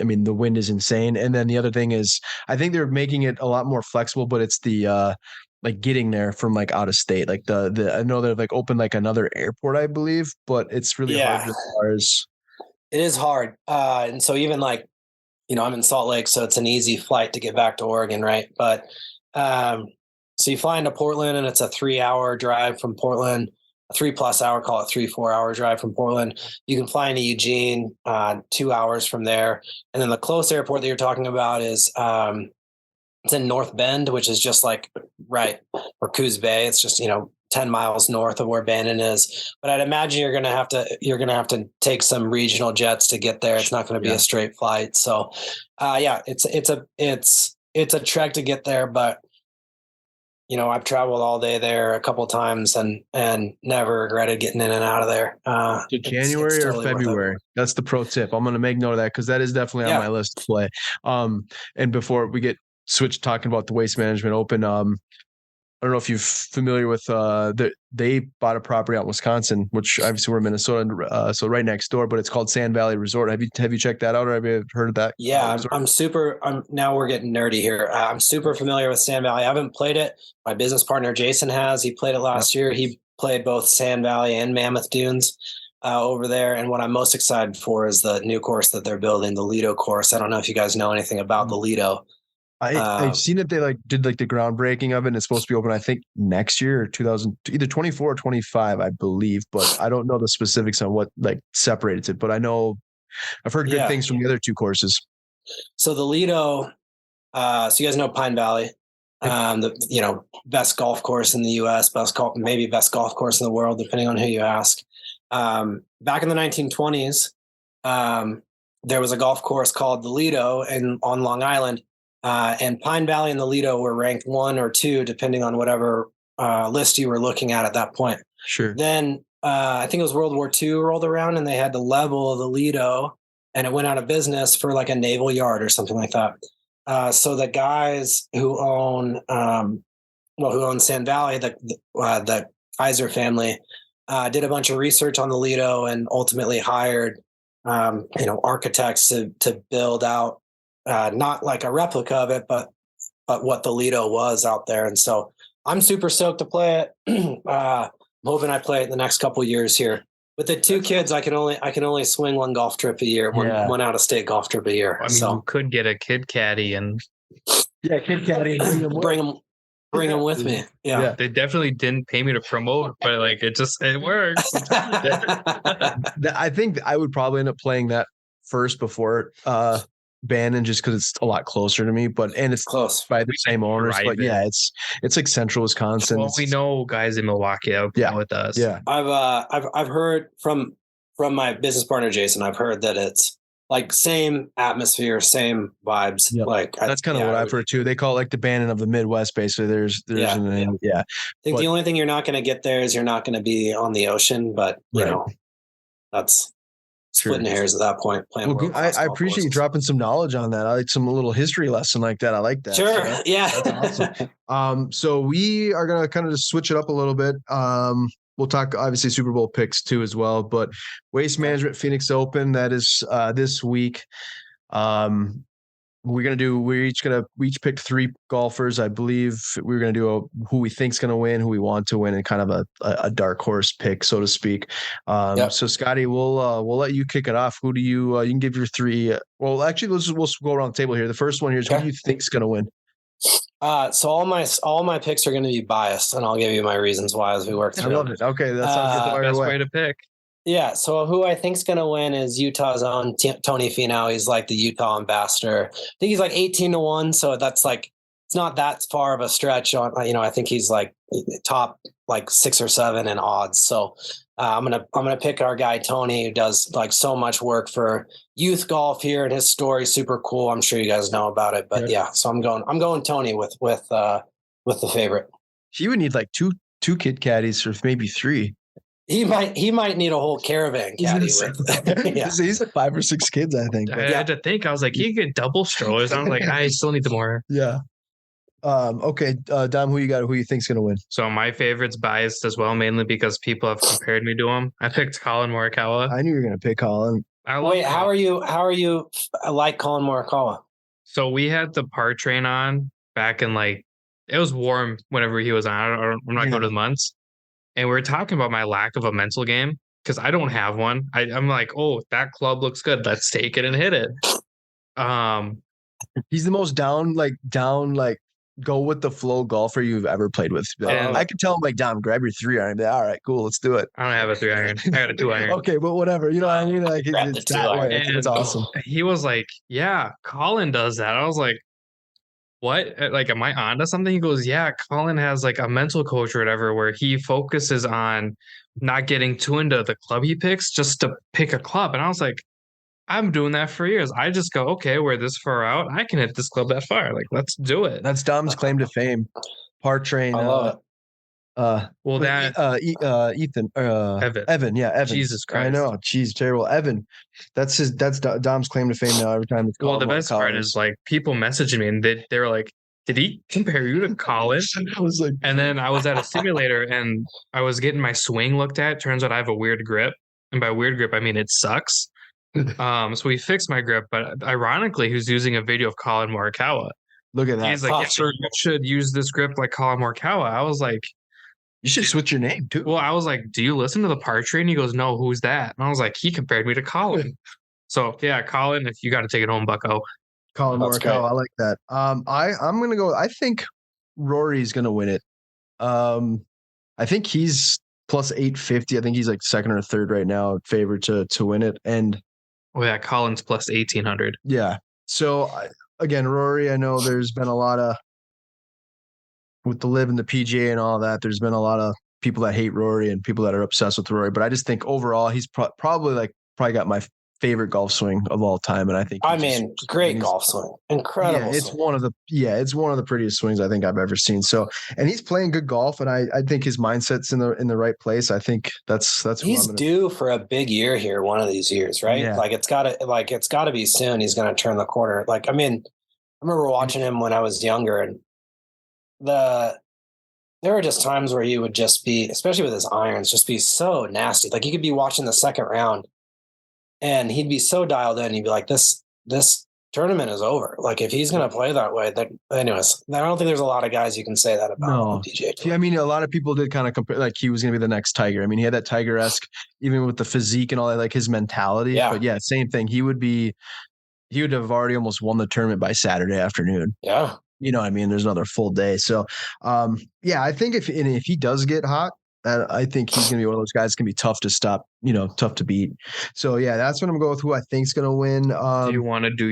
I mean, the wind is insane. And then the other thing is, I think they're making it a lot more flexible, but it's the like getting there from like out of state. Like the I know they've like opened like another airport, I believe, but it's really hard Yeah. as far as It is hard. And so even like, I'm in Salt Lake, so it's an easy flight to get back to Oregon, right? But so you fly into Portland, and it's a 3-hour drive from Portland, a 3+ hour, call it 3-4 hour drive from Portland. You can fly into Eugene, 2 hours from there, and then the close airport that you're talking about is it's in North Bend, which is just like right or Coos Bay. It's just 10 miles north of where Bannon is. But I'd imagine you're gonna have to take some regional jets to get there. It's not going to be a straight flight. So it's a trek to get there, but I've traveled all day there a couple of times and never regretted getting in and out of there. So January or February. That's the pro tip. I'm going to make note of that because that is definitely on my list to play. And before we get switched talking about the Waste Management Open, I don't know if you're familiar with they bought a property out in Wisconsin, which obviously we're in Minnesota, so right next door, but it's called Sand Valley Resort. Have you checked that out, or have you heard of that? Yeah, now we're getting nerdy here. I'm super familiar with Sand Valley. I haven't played it. My business partner Jason has. He played it last year. He played both Sand Valley and Mammoth Dunes over there. And what I'm most excited for is the new course that they're building, the Lido course. I don't know if you guys know anything about the Lido. I've seen that they did like the groundbreaking of it, and it's supposed to be open, I think, next year or either 24 or 25, I believe, but I don't know the specifics on what like separates it. But I know I've heard good things from the other two courses. So the Lido, so you guys know Pine Valley, the best golf course in the U.S., maybe best golf course in the world, depending on who you ask. Back in the 1920s, there was a golf course called the Lido on Long Island. And Pine Valley and the Lido were ranked 1 or 2, depending on whatever list you were looking at that point. Sure. Then I think it was World War II rolled around, and they had to level the Lido, and it went out of business for like a naval yard or something like that. So the guys who own Sand Valley, the Kaiser family, did a bunch of research on the Lido and ultimately hired architects to build out. Not like a replica of it, but what the Lido was out there. And so I'm super stoked to play it. I'm hoping I play it in the next couple of years here. With the 2 kids, I can only swing 1 golf trip a year, one out of state golf trip a year. I mean, you could get a kid caddy and kid caddy, bring them with me. Yeah. They definitely didn't pay me to promote, but like it works. I think I would probably end up playing that first before Bannon, just because it's a lot closer to me, and it's close by the same owners. But it's like central Wisconsin. Well, we know guys in Milwaukee with us. Yeah, I've heard from my business partner Jason. I've heard that it's like same atmosphere, same vibes. Yep. Like that's kind of what I've heard too. They call it like the Bannon of the Midwest, basically. There's I think the only thing you're not going to get there is you're not going to be on the ocean, but that's splitting hairs at that point. Well, I appreciate you dropping some knowledge on that. I like some little history lesson like that. I like that. Sure. So That's awesome. So we are going to kind of just switch it up a little bit. We'll talk obviously Super Bowl picks too as well, but Waste Management Phoenix Open, that is this week. We each pick 3 golfers. I believe we're going to do who we think's going to win, who we want to win, and kind of a dark horse pick, so to speak. So Scotty, we'll let you kick it off. Who do you can give your 3? Well, actually, we'll go around the table here. The first one here is who do you think's going to win? So all my picks are going to be biased, and I'll give you my reasons why as we work through. I love it. Okay, that sounds the best way to pick. Yeah, so who I think's going to win is Utah's own Tony Finau. He's like the Utah ambassador. I think he's like 18-1, so that's like it's not that far of a stretch on. I think he's like top like 6 or 7 in odds. So I'm gonna pick our guy Tony, who does like so much work for youth golf here, and his story's super cool. I'm sure you guys know about it, but so I'm going Tony with the favorite. He would need like two kid caddies or maybe 3. He might need a whole caravan caddy. He's like 5 or 6 kids, I think. I had to think. I was like, he could double strollers. I was like, I still need the more. Yeah. Okay, Dom, who you got? Who you think's gonna win? So my favorite's biased as well, mainly because people have compared me to him. I picked Colin Morikawa. I knew you were gonna pick Colin. I love Wait, how are you like Colin Morikawa? So we had the par train on back in like it was warm whenever he was on. I'm not good with months. And we were talking about my lack of a mental game because I don't have one. I'm like, oh, that club looks good. Let's take it and hit it. He's the most down, go with the flow golfer you've ever played with. I could tell him like, Dom, grab your 3-iron. All right, cool, let's do it. I don't have a 3-iron. I got a 2-iron. Okay, but whatever. You know what I mean? Like it's that way. It's awesome. He was like, yeah, Colin does that. I was like, what? Like, am I on to something? He goes, yeah, Colin has like a mental coach or whatever where he focuses on not getting too into the club he picks just to pick a club. And I was like, I'm doing that for years. I just go, okay, we're this far out. I can hit this club that far. Like, let's do it. That's Dom's claim to fame. Par train. I love it. Ethan, Evan, yeah, Evan. Jesus Christ, I know. Jeez, terrible. Evan, that's Dom's claim to fame now. Every time it's called. Well, the best part is like people messaging me and they were like, "Did he compare you to Colin?" I was like, and then I was at a simulator and I was getting my swing looked at. Turns out I have a weird grip, and by weird grip I mean it sucks. So we fixed my grip, but ironically, he was using a video of Colin Morikawa. Look at that. He's like, "Yeah, you should use this grip like Colin Morikawa." I was like, you should switch your name too. Well, I was like, do you listen to the par train? He goes, no, who's that? And I was like, he compared me to Colin. So yeah, Colin, if you got to take it home, bucko. Colin Morikawa, I like that. I'm gonna go. I think Rory's gonna win it. I think he's plus 850. I think he's like second or third right now, favored to win it. And yeah, Colin's plus 1800. Yeah. So again, Rory, I know there's been a lot of with the live and the PGA and all that. There's been a lot of people that hate Rory and people that are obsessed with Rory. But I just think overall, he's probably got my favorite golf swing of all time. And I think great golf swing, incredible. Yeah, it's one of the prettiest swings I think I've ever seen. So, and he's playing good golf, and I think his mindset's in the right place. I think that's he's due for a big year here one of these years, right? Yeah. Like it's gotta be soon. He's gonna turn the corner. Like, I mean, I remember watching him when I was younger, and there are just times where he would just be, especially with his irons, just be so nasty. Like you could be watching the second round and he'd be so dialed in. He'd be like, this tournament is over. Like if he's going to play that way, then anyways, I don't think there's a lot of guys you can say that about. No. Yeah, I mean, a lot of people did kind of compare, like he was going to be the next Tiger. I mean, he had that Tiger-esque, even with the physique and all that, like his mentality. Yeah. But yeah, same thing. He would have already almost won the tournament by Saturday afternoon. Yeah. You know what I mean? There's another full day. So, yeah, I think if he does get hot, I think he's going to be one of those guys that's going to be tough to stop, tough to beat. So, yeah, that's what I'm going to go with who I think is going to win. Do you want to do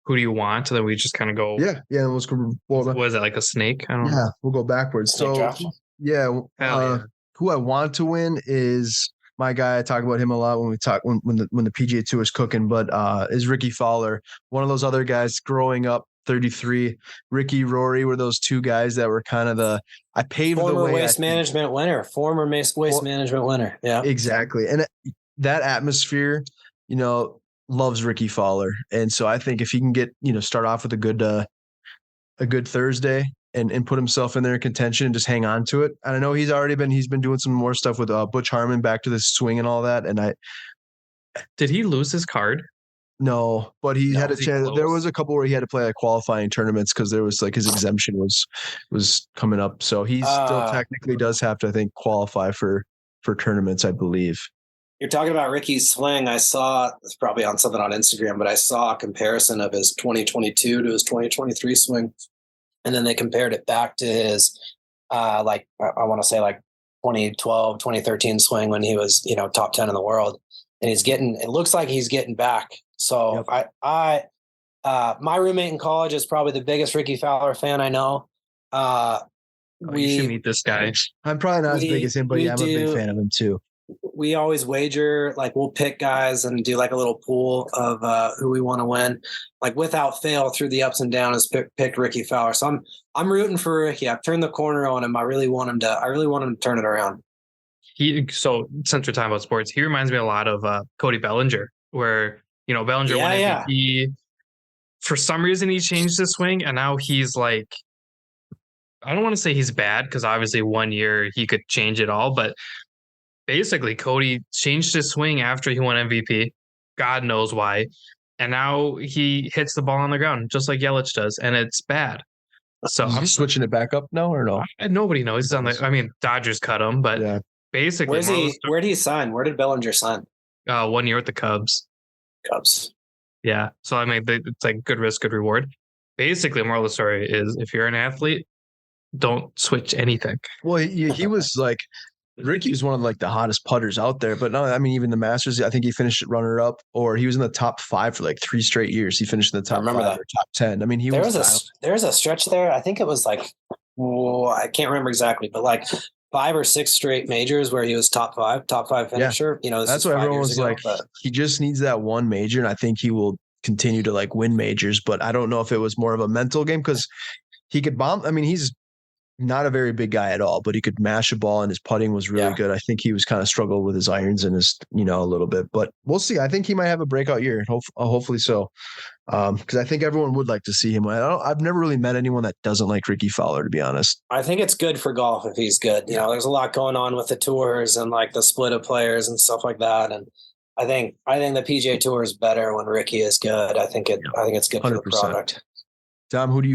who do you want? So that we just kind of go. Yeah. Let's go. Was it like a snake? I don't know. Yeah, we'll go backwards. Snake who I want to win is my guy. I talk about him a lot when the PGA Tour is cooking, but is Ricky Fowler, one of those other guys growing up. 33, Ricky, Rory were those two guys that were kind of I paved the way. Former waste management winner. Yeah, exactly. And that atmosphere, loves Ricky Fowler. And so I think if he can get, start off with a good Thursday and put himself in there in contention and just hang on to it. And I know he's been doing some more stuff with Butch Harmon back to the swing and all that. And did he lose his card? No, but he had a chance. There was a couple where he had to play qualifying tournaments because there was his exemption was coming up. So he still technically does have to, I think, qualify for tournaments, I believe. You're talking about Ricky's swing. I saw, it's probably on something on Instagram, but I saw a comparison of his 2022 to his 2023 swing. And then they compared it back to his, I want to say 2012, 2013 swing when he was, top 10 in the world. And it looks like he's getting back. So yep. My roommate in college is probably the biggest Ricky Fowler fan I know. You should meet this guy. I'm probably not as big as him, but yeah, I'm a big fan of him too. We always wager, we'll pick guys and do a little pool of who we want to win. Without fail through the ups and downs, picked Ricky Fowler. So I'm rooting for Ricky. I've turned the corner on him. I really want him to turn it around. So since we're talking about sports, he reminds me a lot of Cody Bellinger, where Bellinger won MVP. For some reason, he changed his swing, and now he's I don't want to say he's bad because obviously 1 year he could change it all, but basically Cody changed his swing after he won MVP. God knows why. And now he hits the ball on the ground just like Yelich does, and it's bad. So I'm switching it back up now or no? Nobody knows. He's on the. I mean, Dodgers cut him, but basically, where did he sign? Where did Bellinger sign? 1 year with the Cubs. Cubs. Yeah. So I mean, it's like good risk, good reward. Basically, moral of the story is if you're an athlete, don't switch anything. Well, he was like Ricky was one of like the hottest putters out there, but no, I mean even the Masters, I think he finished runner up, or he was in the top 5 for like 3 straight years. He finished in the top 5 or top 10. I mean, there was a stretch there. I think it was like I can't remember exactly, but like 5 or 6 straight majors where he was top 5 finisher. Yeah. That's why everyone was like, he just needs that one major, and I think he will continue to like win majors. But I don't know if it was more of a mental game because he could bomb. I mean, he's not a very big guy at all, but he could mash a ball and his putting was really good. I think he was kind of struggled with his irons and his, a little bit, but we'll see. I think he might have a breakout year. Hopefully so. Because I think everyone would like to see him. I've never really met anyone that doesn't like Ricky Fowler, to be honest. I think it's good for golf if he's good. There's a lot going on with the tours and like the split of players and stuff like that. And I think the PGA Tour is better when Ricky is good. I think it's good 100%. For the product. Dom, who do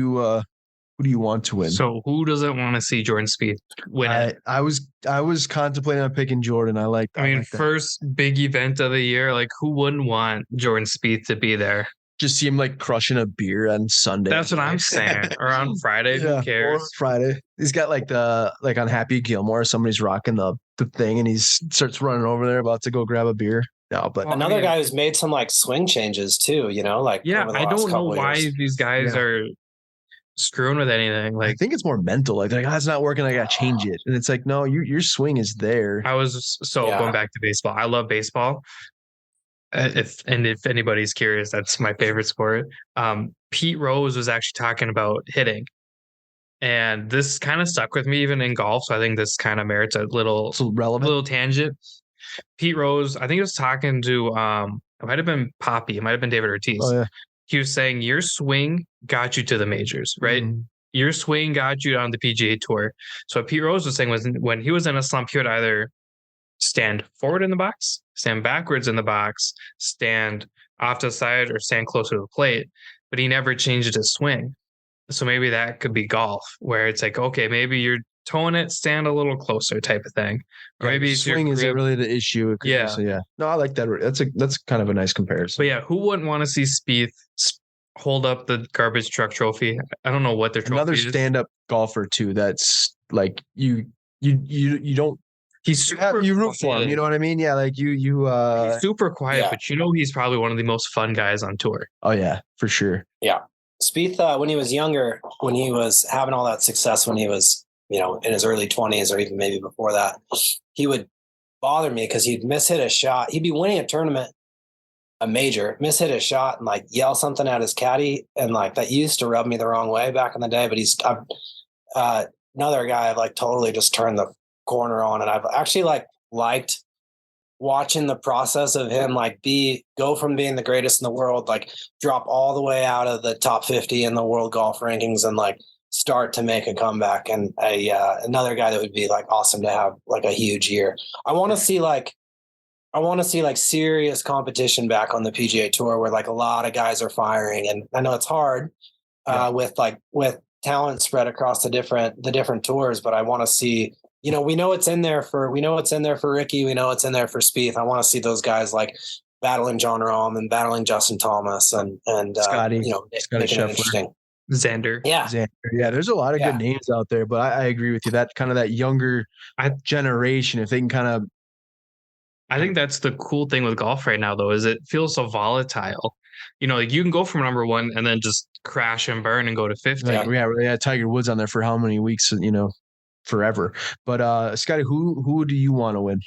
you want to win? So who doesn't want to see Jordan Spieth win? I was contemplating on picking Jordan. I mean, first big event of the year. Like, who wouldn't want Jordan Spieth to be there? Just see him like crushing a beer on Sunday. That's what I'm saying. Or on Friday, who cares? Friday. He's got on Happy Gilmore, somebody's rocking the thing and he starts running over there about to go grab a beer. No, but another guy who's made some like swing changes too, I don't know why these guys are screwing with anything. Like, I think it's more mental. Like it's not working. I got to change it. And it's like, no, your swing is there. Going back to baseball. I love baseball. If anybody's curious, that's my favorite sport. Pete Rose was actually talking about hitting, and this kind of stuck with me even in golf. So I think this kind of merits a little tangent. Pete Rose, I think he was talking to it might have been Poppy, it might have been David Ortiz. Oh, yeah. He was saying your swing got you to the majors, right? Mm-hmm. Your swing got you on the PGA Tour. So what Pete Rose was saying was when he was in a slump, he would either stand forward in the box, stand backwards in the box, stand off to the side, or stand closer to the plate. But he never changed his swing. So maybe that could be golf, where it's like, okay, maybe you're towing it, stand a little closer type of thing. Or maybe swing isn't really the issue. Yeah. So yeah. No, I like that. That's kind of a nice comparison. But yeah, who wouldn't want to see Spieth hold up the garbage truck trophy? I don't know what their trophy Another stand-up golfer too. That's like you don't. You root for him. You know what I mean? Yeah, like you. He's super quiet, but he's probably one of the most fun guys on tour. Oh yeah, for sure. Yeah, Spieth when he was younger, when he was having all that success, when he was in his early 20s or even maybe before that, he would bother me because he'd mishit a shot. He'd be winning a tournament, a major, mishit a shot and like yell something at his caddy, and like that used to rub me the wrong way back in the day. But he's another guy I've like totally just turned the corner on, and I've actually liked watching the process of him go from being the greatest in the world, drop all the way out of the top 50 in the world golf rankings and start to make a comeback. And another guy that would be awesome to have a huge year. I want to see serious competition back on the PGA Tour where a lot of guys are firing, and I know it's hard with talent spread across the different tours, but I want to see. We know it's in there for Ricky. We know it's in there for Spieth. I want to see those guys battling John Rahm and battling Justin Thomas and Scotty, making it interesting. Xander. Yeah. There's a lot of good names out there, but I agree with you. That kind of that younger generation, if they can kind of. I think that's the cool thing with golf right now, though, is it feels so volatile. You can go from number 1 and then just crash and burn and go to 50. Yeah. Tiger Woods on there for how many weeks? Forever. But Scotty, who do you want to win?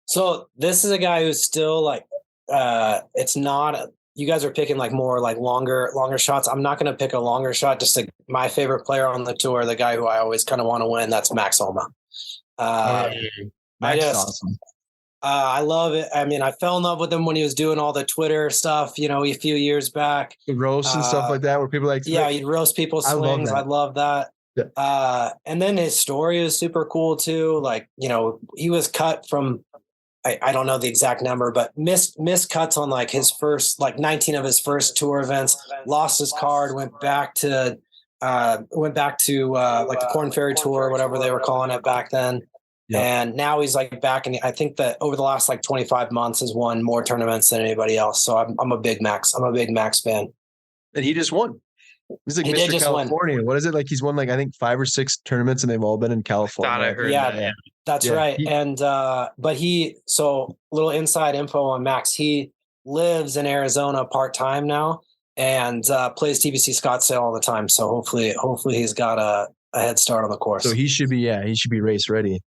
So this is a guy who's still it's not. You guys are picking more longer shots. I'm not going to pick a longer shot. Just my favorite player on the tour, the guy who I always kind of want to win. That's Max Homa. Max is awesome. I love it. I mean, I fell in love with him when he was doing all the Twitter stuff, a few years back. The roasts and stuff like that, where people he'd roast people's swings. I love that. Yeah. And then his story is super cool too. He was cut from I don't know the exact number, but missed cuts on like his first, like 19 of his first tour events, lost his card, went back to like the Corn Ferry Tour or whatever they were calling it back then. Yep. And now he's like back, and I think that over the last like 25 months has won more tournaments than anybody else. So I'm a big Max fan. And he just won. He's like Mr. California. What is it? Like he's won like I think 5 or 6 tournaments, and they've all been in California. I heard that. That's right. And but so little inside info on Max. He lives in Arizona part-time now and plays TBC Scottsdale all the time. So hopefully he's got a head start on the course. So he should be race ready.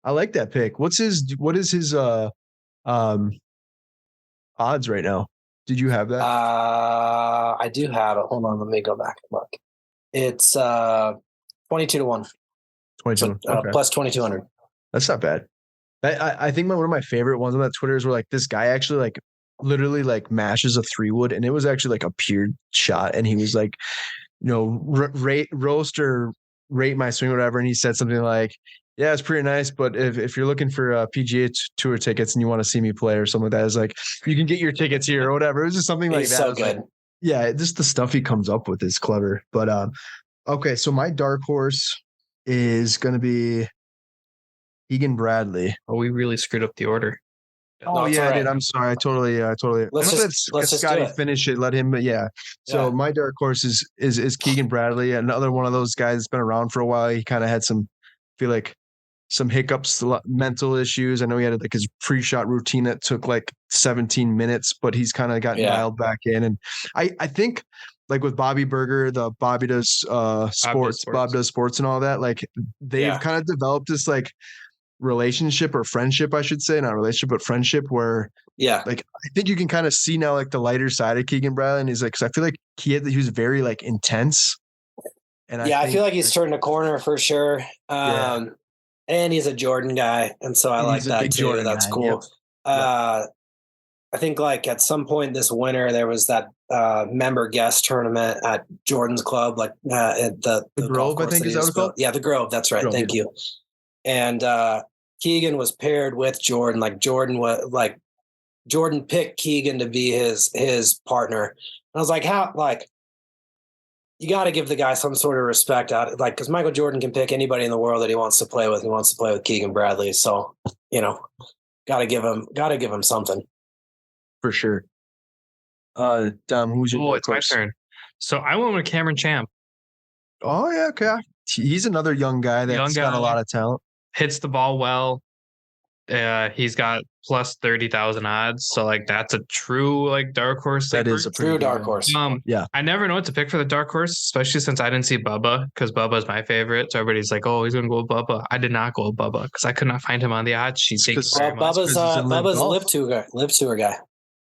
I like that pick. What is his odds right now? Did you have that? I do have it. Hold on, let me go back and look. It's 22 to 1. 22 okay. Plus 2,200. That's not bad. I think one of my favorite ones on that Twitter is where like this guy actually like literally like mashes a 3-wood, and it was actually like a pure shot, and he was like, roast or rate my swing or whatever, and he said something like, yeah, it's pretty nice, but if you're looking for PGA Tour tickets and you want to see me play or something like that, it's like you can get your tickets here or whatever. It was just something like that. So good. Like, just the stuff he comes up with is clever. But okay, so my dark horse is going to be Keegan Bradley. Oh, we really screwed up the order. Oh yeah, I did. I'm sorry. I totally. Let's just Scotty finish it. Let him. But yeah. So my dark horse is Keegan Bradley, another one of those guys that's been around for a while. He kind of had some hiccups, mental issues. I know he had like his pre-shot routine that took like 17 minutes, but he's kind of got dialed back in. And I think like with Bobby Berger, the Bobby does sports, Bob does sports and all that, like they've kind of developed this like relationship or friendship, I should say, not relationship, but friendship where like I think you can kind of see now like the lighter side of Keegan Bradley. And he's like, cause I feel like he was very like intense. And I feel like he's turning a corner for sure. And he's a Jordan guy. And so I like that too. Jordan That's guy. Cool. Yep. I think like at some point this winter, there was that member guest tournament at Jordan's club, like at the Grove, I think is that called? Yeah, the Grove. That's right. Grove, Thank you. And Keegan was paired with Jordan. Like Jordan picked Keegan to be his partner. And I was like, how, like, you got to give the guy some sort of respect out, like, because Michael Jordan can pick anybody in the world that he wants to play with. He wants to play with Keegan Bradley, so got to give him something for sure. Dom, who's your? It's my turn. So I went with Cameron Champ. Oh yeah, okay. He's another young guy that's got a lot of talent. Hits the ball well. He's got plus 30,000 odds, so like that's a true like dark horse. That is a true dark horse. I never know what to pick for the dark horse, especially since I didn't see Bubba, because Bubba's my favorite. So everybody's like, "Oh, he's gonna go with Bubba." I did not go with Bubba because I could not find him on the odds sheet. Bubba's live tour guy.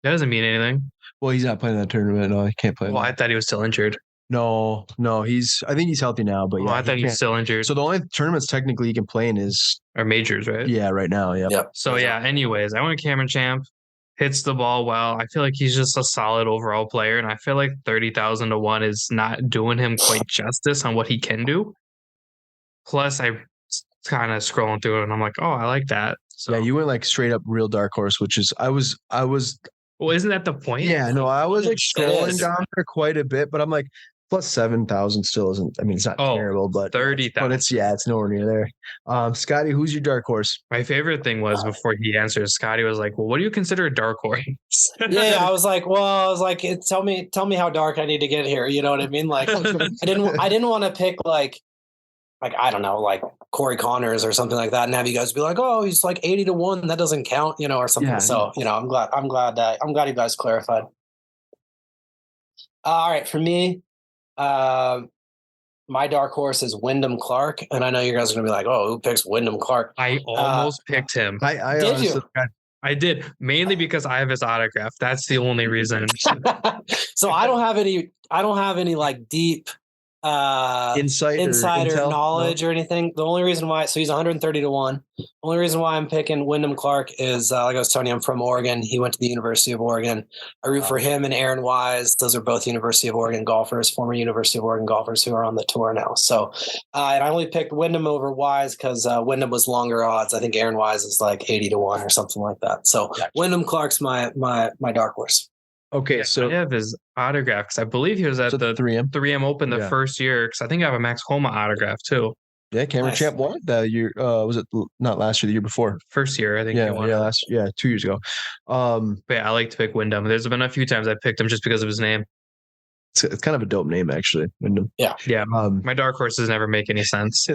That doesn't mean anything. Well, he's not playing that tournament. No, he can't play. Well, I thought he was still injured. No, I think he's healthy now, but I thought he was still injured. So the only tournaments technically he can play in are majors, right? Yeah, right now. Yeah. Yep. So anyways, I went Cameron Champ, hits the ball well. I feel like he's just a solid overall player, and I feel like 30,000 to 1 is not doing him quite justice on what he can do. Plus, I kind of scrolling through it, and I'm like, oh, I like that. So yeah, you went like straight up real dark horse, which is I was. Well, isn't that the point? Yeah, no, I was like scrolling down there quite a bit, but I'm like, plus 7,000 still isn't. I mean, it's not terrible, but 30,000. But it's nowhere near there. Scotty, who's your dark horse? My favorite thing was before he answered, Scotty was like, "Well, what do you consider a dark horse?" I was like, tell me how dark I need to get here. You know what I mean? Like, I didn't want to pick like I don't know, like Corey Connors or something like that, and have you guys be like, "Oh, he's like 80 to 1. That doesn't count," or something. Yeah, so I'm glad you guys clarified. All right, for me. My dark horse is Wyndham Clark, and I know you guys are gonna be like, "Oh, who picks Wyndham Clark?" I almost picked him. I did you? I did, mainly because I have his autograph. That's the only reason. So I don't have any like deep Insider knowledge or anything. The only reason why, so he's 130 to 1. The only reason why I'm picking Wyndham Clark is, like I was telling you, I'm from Oregon. He went to the University of Oregon. I root for him and Aaron Wise. Those are both University of Oregon golfers, former University of Oregon golfers who are on the tour now. So, and I only picked Wyndham over Wise because Wyndham was longer odds. I think Aaron Wise is like 80 to 1 or something like that. So gotcha. Wyndham Clark's my dark horse. Okay, so I have his autograph because I believe he was at the 3M Open the first year, because I think I have a Max Homa autograph too. Yeah, Cameron Champ won that year. Was it not last year? The year before? First year, I think. Yeah, he won 2 years ago. But yeah, I like to pick Wyndham. There's been a few times I picked him just because of his name. It's kind of a dope name, actually. Wyndham. Yeah. My dark horses never make any sense.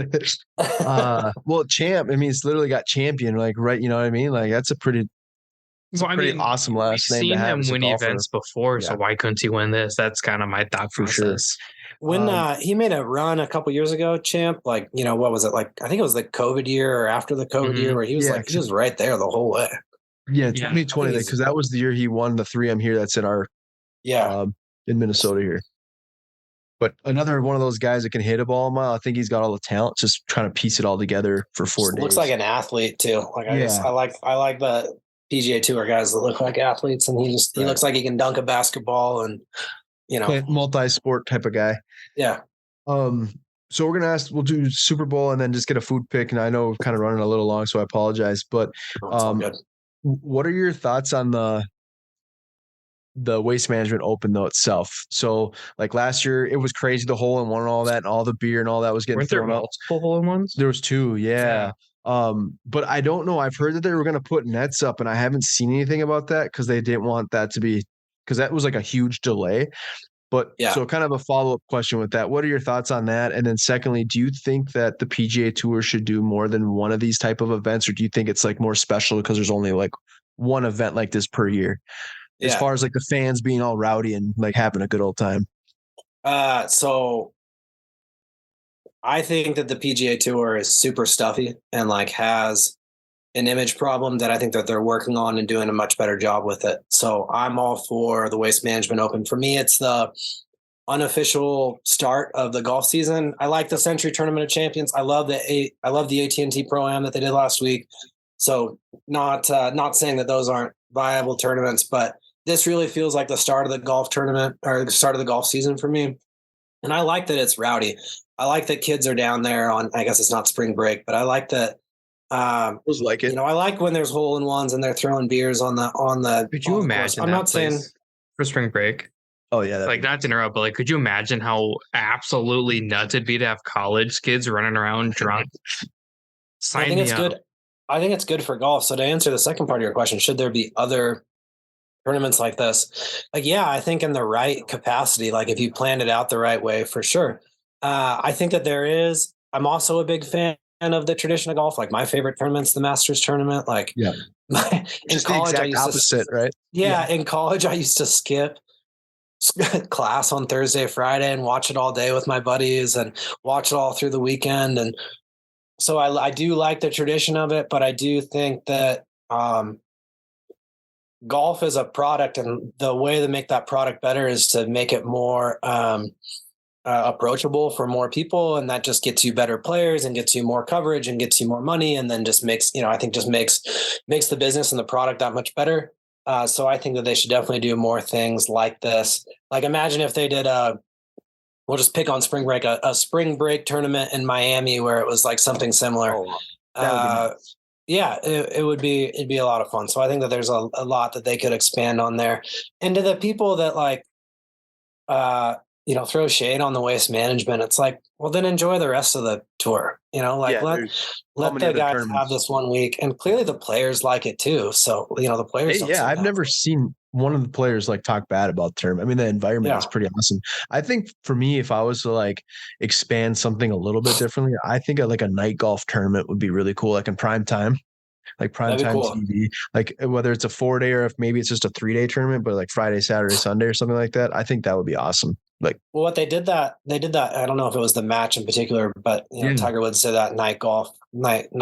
Well, Champ. I mean, it's literally got champion, like, right? You know what I mean? Like, that's a pretty. It's pretty awesome last name to have. We've seen him win events before, so why couldn't he win this? That's kind of my thought process. For sure. When he made a run a couple years ago, Champ, like, what was it? Like, I think it was the COVID year or after the COVID year where he was he was right there the whole way. Yeah, 2020, because that was the year he won the 3M here. That's in our in Minnesota here. But another one of those guys that can hit a ball a mile. I think he's got all the talent, just trying to piece it all together for 4 days. Looks like an athlete too. Like I like the PGA Tour guys that look like athletes, and he looks like he can dunk a basketball and multi-sport type of guy. Yeah. So we're gonna we'll do Super Bowl and then just get a food pick. And I know we're kind of running a little long, so I apologize. But what are your thoughts on the Waste Management Open though itself? So like last year, it was crazy, the hole in one and all that, and all the beer and all that was getting thrown out. Multiple hole in ones? There was 2, yeah. But I don't know. I've heard that they were going to put nets up, and I haven't seen anything about that because they didn't want that to be, because that was like a huge delay. But so kind of a follow-up question with that. What are your thoughts on that? And then secondly, do you think that the PGA Tour should do more than one of these type of events, or do you think it's like more special because there's only like one event like this per year? As far as like the fans being all rowdy and like having a good old time. So I think that the PGA Tour is super stuffy and like has an image problem that I think that they're working on and doing a much better job with it. So I'm all for the Waste Management Open. For me, it's the unofficial start of the golf season. I like the Century Tournament of Champions. I love the AT&T Pro-Am that they did last week. So not saying that those aren't viable tournaments, but this really feels like the start of the golf tournament or the start of the golf season for me. And I like that it's rowdy. I like that kids are down there on, I guess it's not spring break, but I like that. I like when there's hole in ones and they're throwing beers on the. Could you imagine? I'm not saying for spring break. Oh yeah, like not to interrupt, but like, could you imagine how absolutely nuts it'd be to have college kids running around drunk? I think it's good. I think it's good for golf. So to answer the second part of your question, should there be other tournaments like this? Like, yeah, I think in the right capacity, like if you planned it out the right way, for sure. I think that there is. I'm also a big fan of the tradition of golf. Like my favorite tournament's the Masters tournament. Like in college, I used to, right? Yeah, in college, I used to skip class on Thursday, Friday, and watch it all day with my buddies, and watch it all through the weekend. And so I do like the tradition of it, but I do think that golf is a product, and the way to make that product better is to make it more approachable for more people, and that just gets you better players and gets you more coverage and gets you more money, and then just makes makes the business and the product that much better. So I think that they should definitely do more things like this. Like imagine if they did we'll just pick on spring break, a spring break tournament in Miami where it was like something similar. It'd be a lot of fun. So I think that there's a lot that they could expand on there. And to the people that like, throw shade on the Waste Management, it's like, well, then enjoy the rest of the tour. Let the guys have this 1 week, and clearly the players like it too. So the players. I've never seen one of the players like talk bad about the term. I mean, the environment is pretty awesome. I think for me, if I was to like expand something a little bit differently, I think like a night golf tournament would be really cool, like in prime time. Like prime time TV, like whether it's a 4-day or if maybe it's just a 3-day tournament, but like Friday, Saturday, Sunday or something like that. I think that would be awesome. Like, well, what they did that. I don't know if it was the match in particular, but Tiger Woods did that night golf, tournament,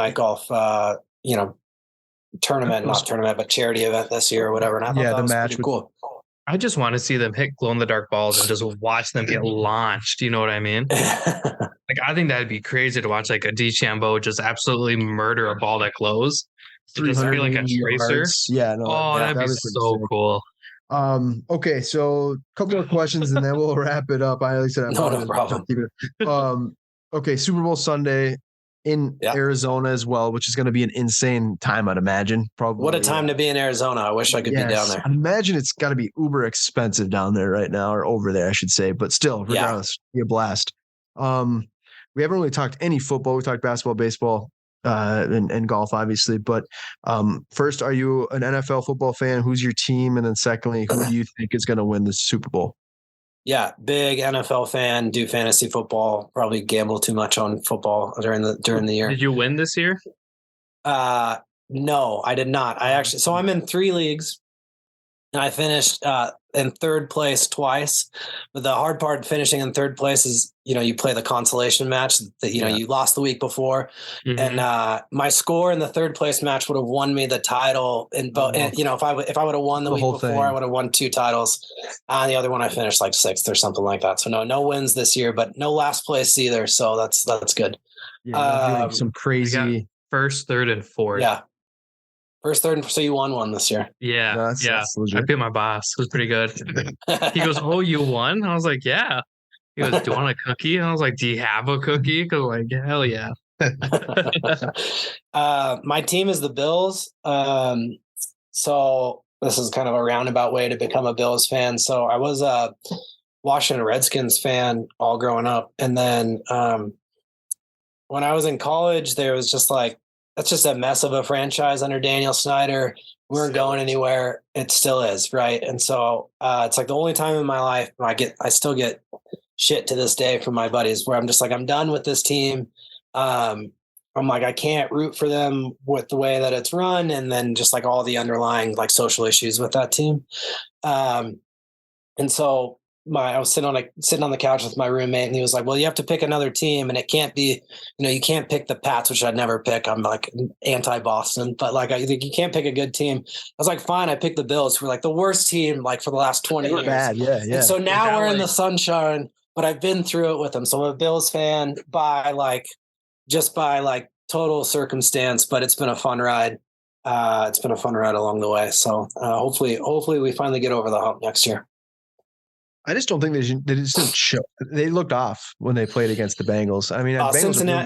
not tournament, but charity event this year or whatever. And I thought that was match pretty cool. I just want to see them hit glow in the dark balls and just watch them get launched. You know what I mean? Like, I think that'd be crazy to watch, like a DeChambeau just absolutely murder a ball that glows. To just feel like a 380 tracer. yards. Yeah, no, Oh, that'd be pretty so sick. cool. Okay, so a couple more questions and then we'll wrap it up. I said I No problem. Okay, Super Bowl Sunday in Arizona as well, which is going to be an insane time, I'd imagine. Probably. What a time to be in Arizona. I wish I could be down there. I imagine it's got to be uber expensive down there right now, or over there, I should say. But still, regardless, be a blast. We haven't really talked any football. We talked basketball, baseball, and golf, obviously. But first, are you an NFL football fan? Who's your team? And then secondly, who do you think is going to win the Super Bowl? Yeah, big NFL fan, do fantasy football, probably gamble too much on football during the year. Did you win this year? No, I did not. So I'm in 3 leagues and I finished in third place twice. But the hard part finishing in third place is, you play the consolation match that, you lost the week before. Mm-hmm. And my score in the third place match would have won me the title in both. If I would have won the week before, I would have won 2 titles. The other one I finished like 6th or something like that. So no wins this year, but no last place either. So that's good. Yeah, some crazy first, third, and fourth. Yeah. First, third, so you won one this year. Yeah, that's I beat my boss. It was pretty good. He goes, "Oh, you won?" I was like, "Yeah." He goes, "Do you want a cookie?" And I was like, "Do you have a cookie?" Because like, hell yeah. My team is the Bills. So this is kind of a roundabout way to become a Bills fan. So I was a Washington Redskins fan all growing up, and then when I was in college, there was just like, that's just a mess of a franchise under Daniel Snyder. We weren't going anywhere. It still is, right? And so it's like the only time in my life I still get shit to this day from my buddies where I'm just like, I'm done with this team. I'm like, I can't root for them with the way that it's run, and then just like all the underlying like social issues with that team. And so I was sitting on the couch with my roommate, and he was like, well, you have to pick another team, and it can't be, you can't pick the Pats, which I'd never pick. I'm like anti-Boston, but like, I think you can't pick a good team. I was like, fine. I picked the Bills, who were like the worst team, like for the last 20 years. Bad. Yeah. And so now we're in the sunshine, but I've been through it with them. So I'm a Bills fan by total circumstance, but it's been a fun ride. It's been a fun ride along the way. So hopefully we finally get over the hump next year. I just don't think they just didn't show. They looked off when they played against the Bengals. I mean,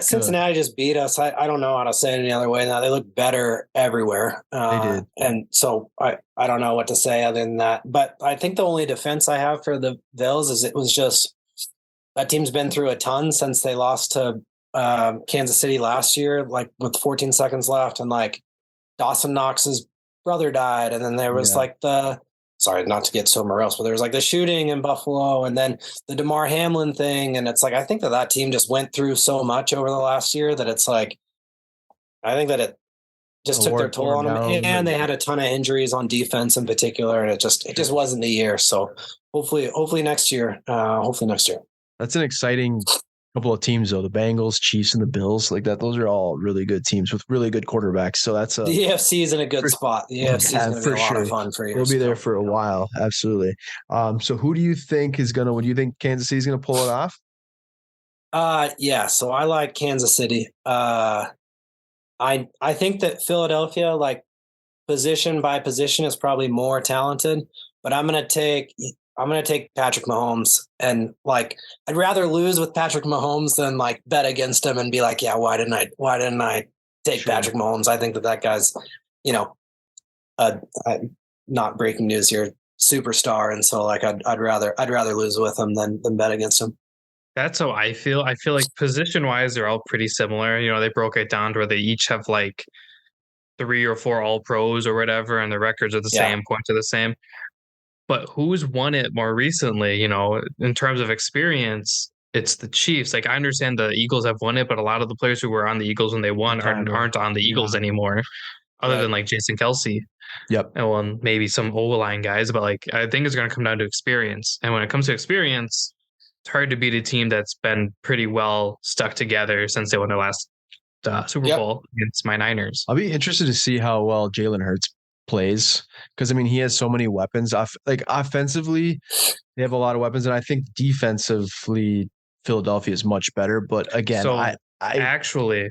Cincinnati just beat us. I don't know how to say it any other way now. They look better everywhere. They did. And so I don't know what to say other than that. But I think the only defense I have for the Bills is it was just that team's been through a ton since they lost to Kansas City last year, like with 14 seconds left. And like Dawson Knox's brother died. And then there was sorry, not to get so morose, but there was like the shooting in Buffalo and then the DeMar Hamlin thing. And it's like, I think that team just went through so much over the last year that it's like, I think that it just took their toll on them. And they had a ton of injuries on defense in particular. And it just wasn't the year. So hopefully next year. That's an exciting couple of teams though. The Bengals, Chiefs, and the Bills, like that. Those are all really good teams with really good quarterbacks. So that's the AFC is in a good spot. The AFC is going to be a lot of fun for you. We'll be there for a while. Absolutely. So who do you think what do you think Kansas City is going to pull it off? Yeah. So I like Kansas City. I think that Philadelphia, like position by position, is probably more talented, but I'm going to take Patrick Mahomes, and like, I'd rather lose with Patrick Mahomes than like bet against him and be like, yeah, why didn't I take Patrick Mahomes? I think that guy's, not breaking news here, superstar. And so like, I'd rather lose with him than bet against him. That's how I feel. I feel like position wise, they're all pretty similar. They broke it down to where they each have like 3 or 4 all pros or whatever, and the records are the same, points are the same. But who's won it more recently, in terms of experience, it's the Chiefs. Like, I understand the Eagles have won it, but a lot of the players who were on the Eagles when they won aren't on the Eagles anymore, other than like Jason Kelce. Yep. And maybe some O-line guys, but like, I think it's going to come down to experience. And when it comes to experience, it's hard to beat a team that's been pretty well stuck together since they won their last Super Bowl against my Niners. I'll be interested to see how well Jalen Hurts plays. Because I mean, he has so many weapons. Like offensively, they have a lot of weapons, and I think defensively, Philadelphia is much better. But again, So I actually,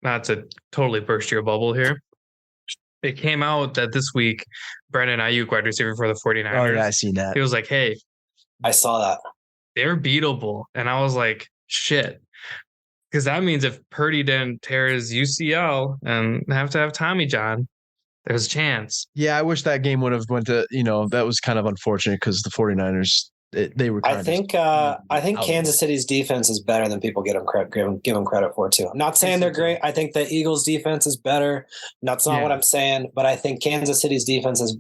not to totally burst your bubble here, it came out that this week, Brandon Ayuk, wide receiver for the 49ers, oh yeah, I seen that. he was like, hey, I saw that. they're beatable. And I was like, shit. Because that means if Purdy didn't tear his UCL and have to have Tommy John, there's a chance. Yeah, I wish that game would have went to, that was kind of unfortunate because the 49ers, they were kind I of think Kansas City's defense is better than people give them credit for too. I'm not saying they're great. I think the Eagles defense is better. That's not what I'm saying, but I think Kansas City's defense is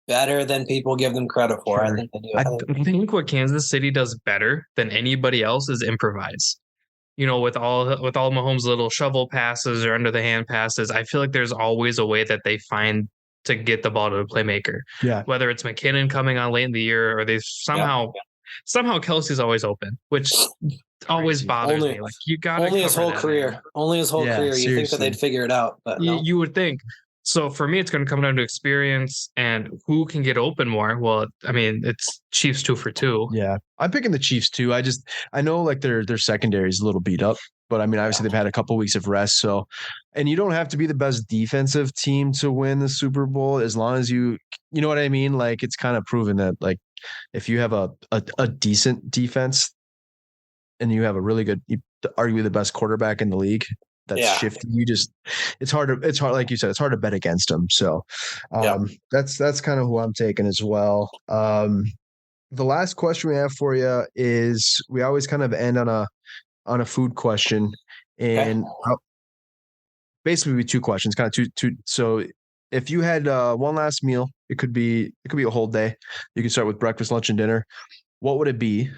better than people give them credit for. Sure. I think they do. I think what Kansas City does better than anybody else is improvise. With all Mahomes' little shovel passes or under the hand passes, I feel like there's always a way that they find to get the ball to the playmaker. Yeah. Whether it's McKinnon coming on late in the year or they somehow Kelsey's always open, which always bothers me. Like you got only his whole career. Only his whole career. You think that they'd figure it out, but no. You would think. So for me, it's going to come down to experience and who can get open more. Well, I mean, it's Chiefs 2 for 2. Yeah, I'm picking the Chiefs too. I know like their secondary is a little beat up, but I mean, obviously they've had a couple weeks of rest. So, and you don't have to be the best defensive team to win the Super Bowl as long as you know what I mean. Like it's kind of proven that like if you have a decent defense and you have a really good, arguably the best quarterback in the league. That's shifty. It's hard, like you said, it's hard to bet against them. So that's kind of who I'm taking as well. The last question we have for you is we always kind of end on a food question, and basically two questions, kind of two. So if you had one last meal, it could be a whole day. You can start with breakfast, lunch, and dinner. What would it be?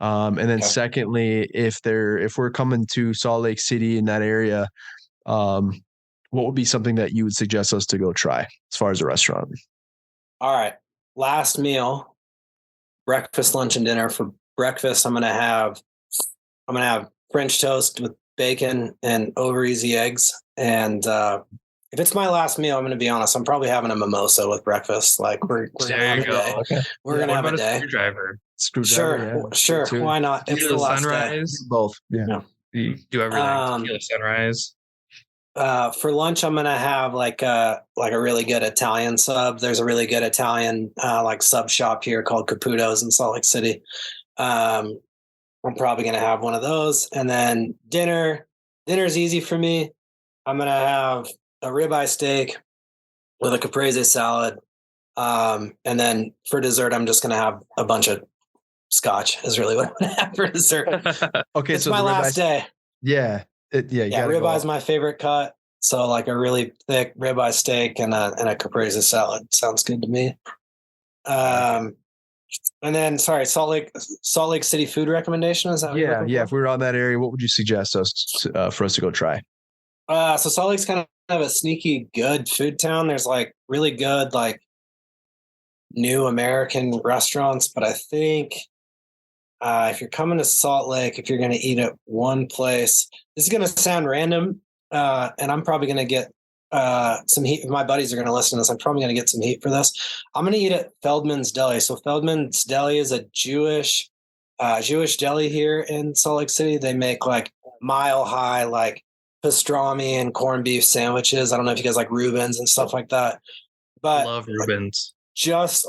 And then secondly, if we're coming to Salt Lake City in that area, what would be something that you would suggest us to go try as far as a restaurant? All right. Last meal, breakfast, lunch, and dinner. For breakfast, I'm gonna have French toast with bacon and over easy eggs. And if it's my last meal, I'm going to be honest, I'm probably having a mimosa with breakfast. Like we're going to have a day. Okay. We're going to have a day. Screwdriver. Sure. Why not? It's the last sunrise. Day. Both. Yeah. Do everything. Tequila sunrise. For lunch, I'm going to have like a really good Italian sub. There's a really good Italian like sub shop here called Caputo's in Salt Lake City. I'm probably going to have one of those. And then dinner's easy for me. I'm going to have a ribeye steak with a caprese salad. And then for dessert, I'm just going to have a bunch of scotch is really what I'm going to have for dessert. Okay. It's my last day. Yeah. Ribeye is my favorite cut. So like a really thick ribeye steak and a caprese salad. Sounds good to me. And then, sorry, Salt Lake City food recommendation, is that what yeah. If we were on that area, what would you suggest for us to go try? So Salt Lake's kind of a sneaky good food town. There's like really good like new American restaurants, but I think if you're coming to Salt Lake, if you're going to eat at one place, this is going to sound random, and I'm probably going to get some heat. If my buddies are going to listen to this, I'm probably going to get some heat for this. I'm going to eat at Feldman's Deli. So Feldman's Deli is a Jewish deli here in Salt Lake City. They make like mile high, like pastrami and corned beef sandwiches. I don't know if you guys like Reuben's and stuff like that, but I love Reuben's. Just,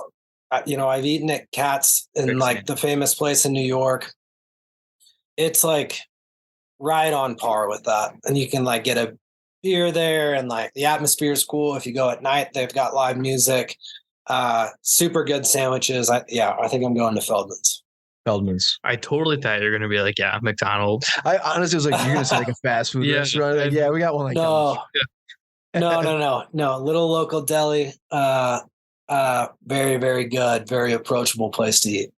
I've eaten at Katz in like the famous place in New York. It's like right on par with that. And you can like get a beer there, and like the atmosphere is cool. If you go at night, they've got live music, super good sandwiches. I think I'm going to Feldman's. I totally thought you're going to be like, McDonald's. I honestly was like, you're going to say like a fast food restaurant. Like, we got one like No. Little local deli. Very, very good. Very approachable place to eat.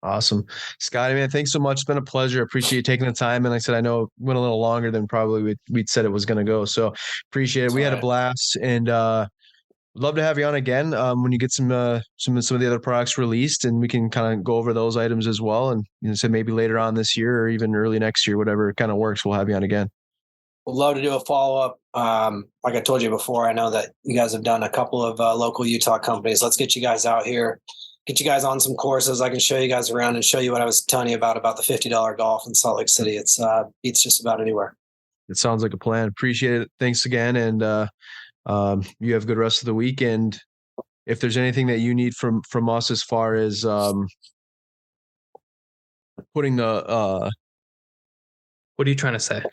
Awesome. Scotty, man, thanks so much. It's been a pleasure. Appreciate you taking the time. And like I said, I know it went a little longer than probably we'd said it was going to go. So appreciate it. We had a blast, and love to have you on again when you get some of the other products released, and we can kind of go over those items as well. And so maybe later on this year or even early next year, whatever kind of works, we'll have you on again. would love to do a follow-up. Like I told you before, I know that you guys have done a couple of local Utah companies. Let's get you guys out here, get you guys on some courses. I can show you guys around and show you what I was telling you about the $50 golf in Salt Lake City. It's beats just about anywhere. It sounds like a plan. Appreciate it. Thanks again. And you have a good rest of the week. And if there's anything that you need from us as far as putting the what are you trying to say?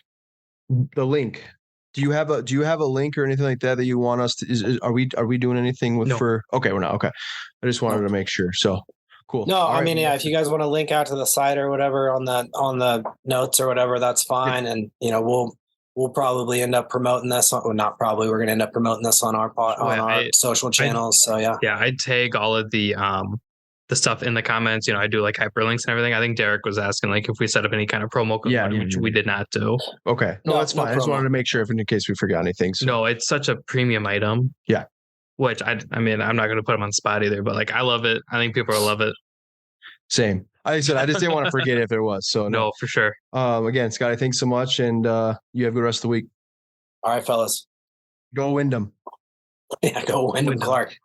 The link. Do you have a link or anything like that you want us to? Are we doing anything with No. for? Okay, we're not. Okay, I just wanted to make sure. So cool. No, I mean, yeah, if you guys want to link out to the site or whatever on the notes or whatever, that's fine. And we'll probably end up promoting this. Well, not probably. We're going to end up promoting this on our social channels. So yeah. Yeah, I'd tag all of the stuff in the comments. I do like hyperlinks and everything. I think Derek was asking like if we set up any kind of promo code, which we did not do. Okay, no, that's fine. I just wanted to make sure if in case we forgot anything. So. No, it's such a premium item. Yeah. Which I mean, I'm not going to put them on the spot either, but like I love it. I think people will love it. Same. I said I just didn't want to forget if there was. So no, for sure. Again, Scotty, thanks so much, and you have a good rest of the week. All right, fellas. Go Wyndham. Yeah, go Wyndham Clark.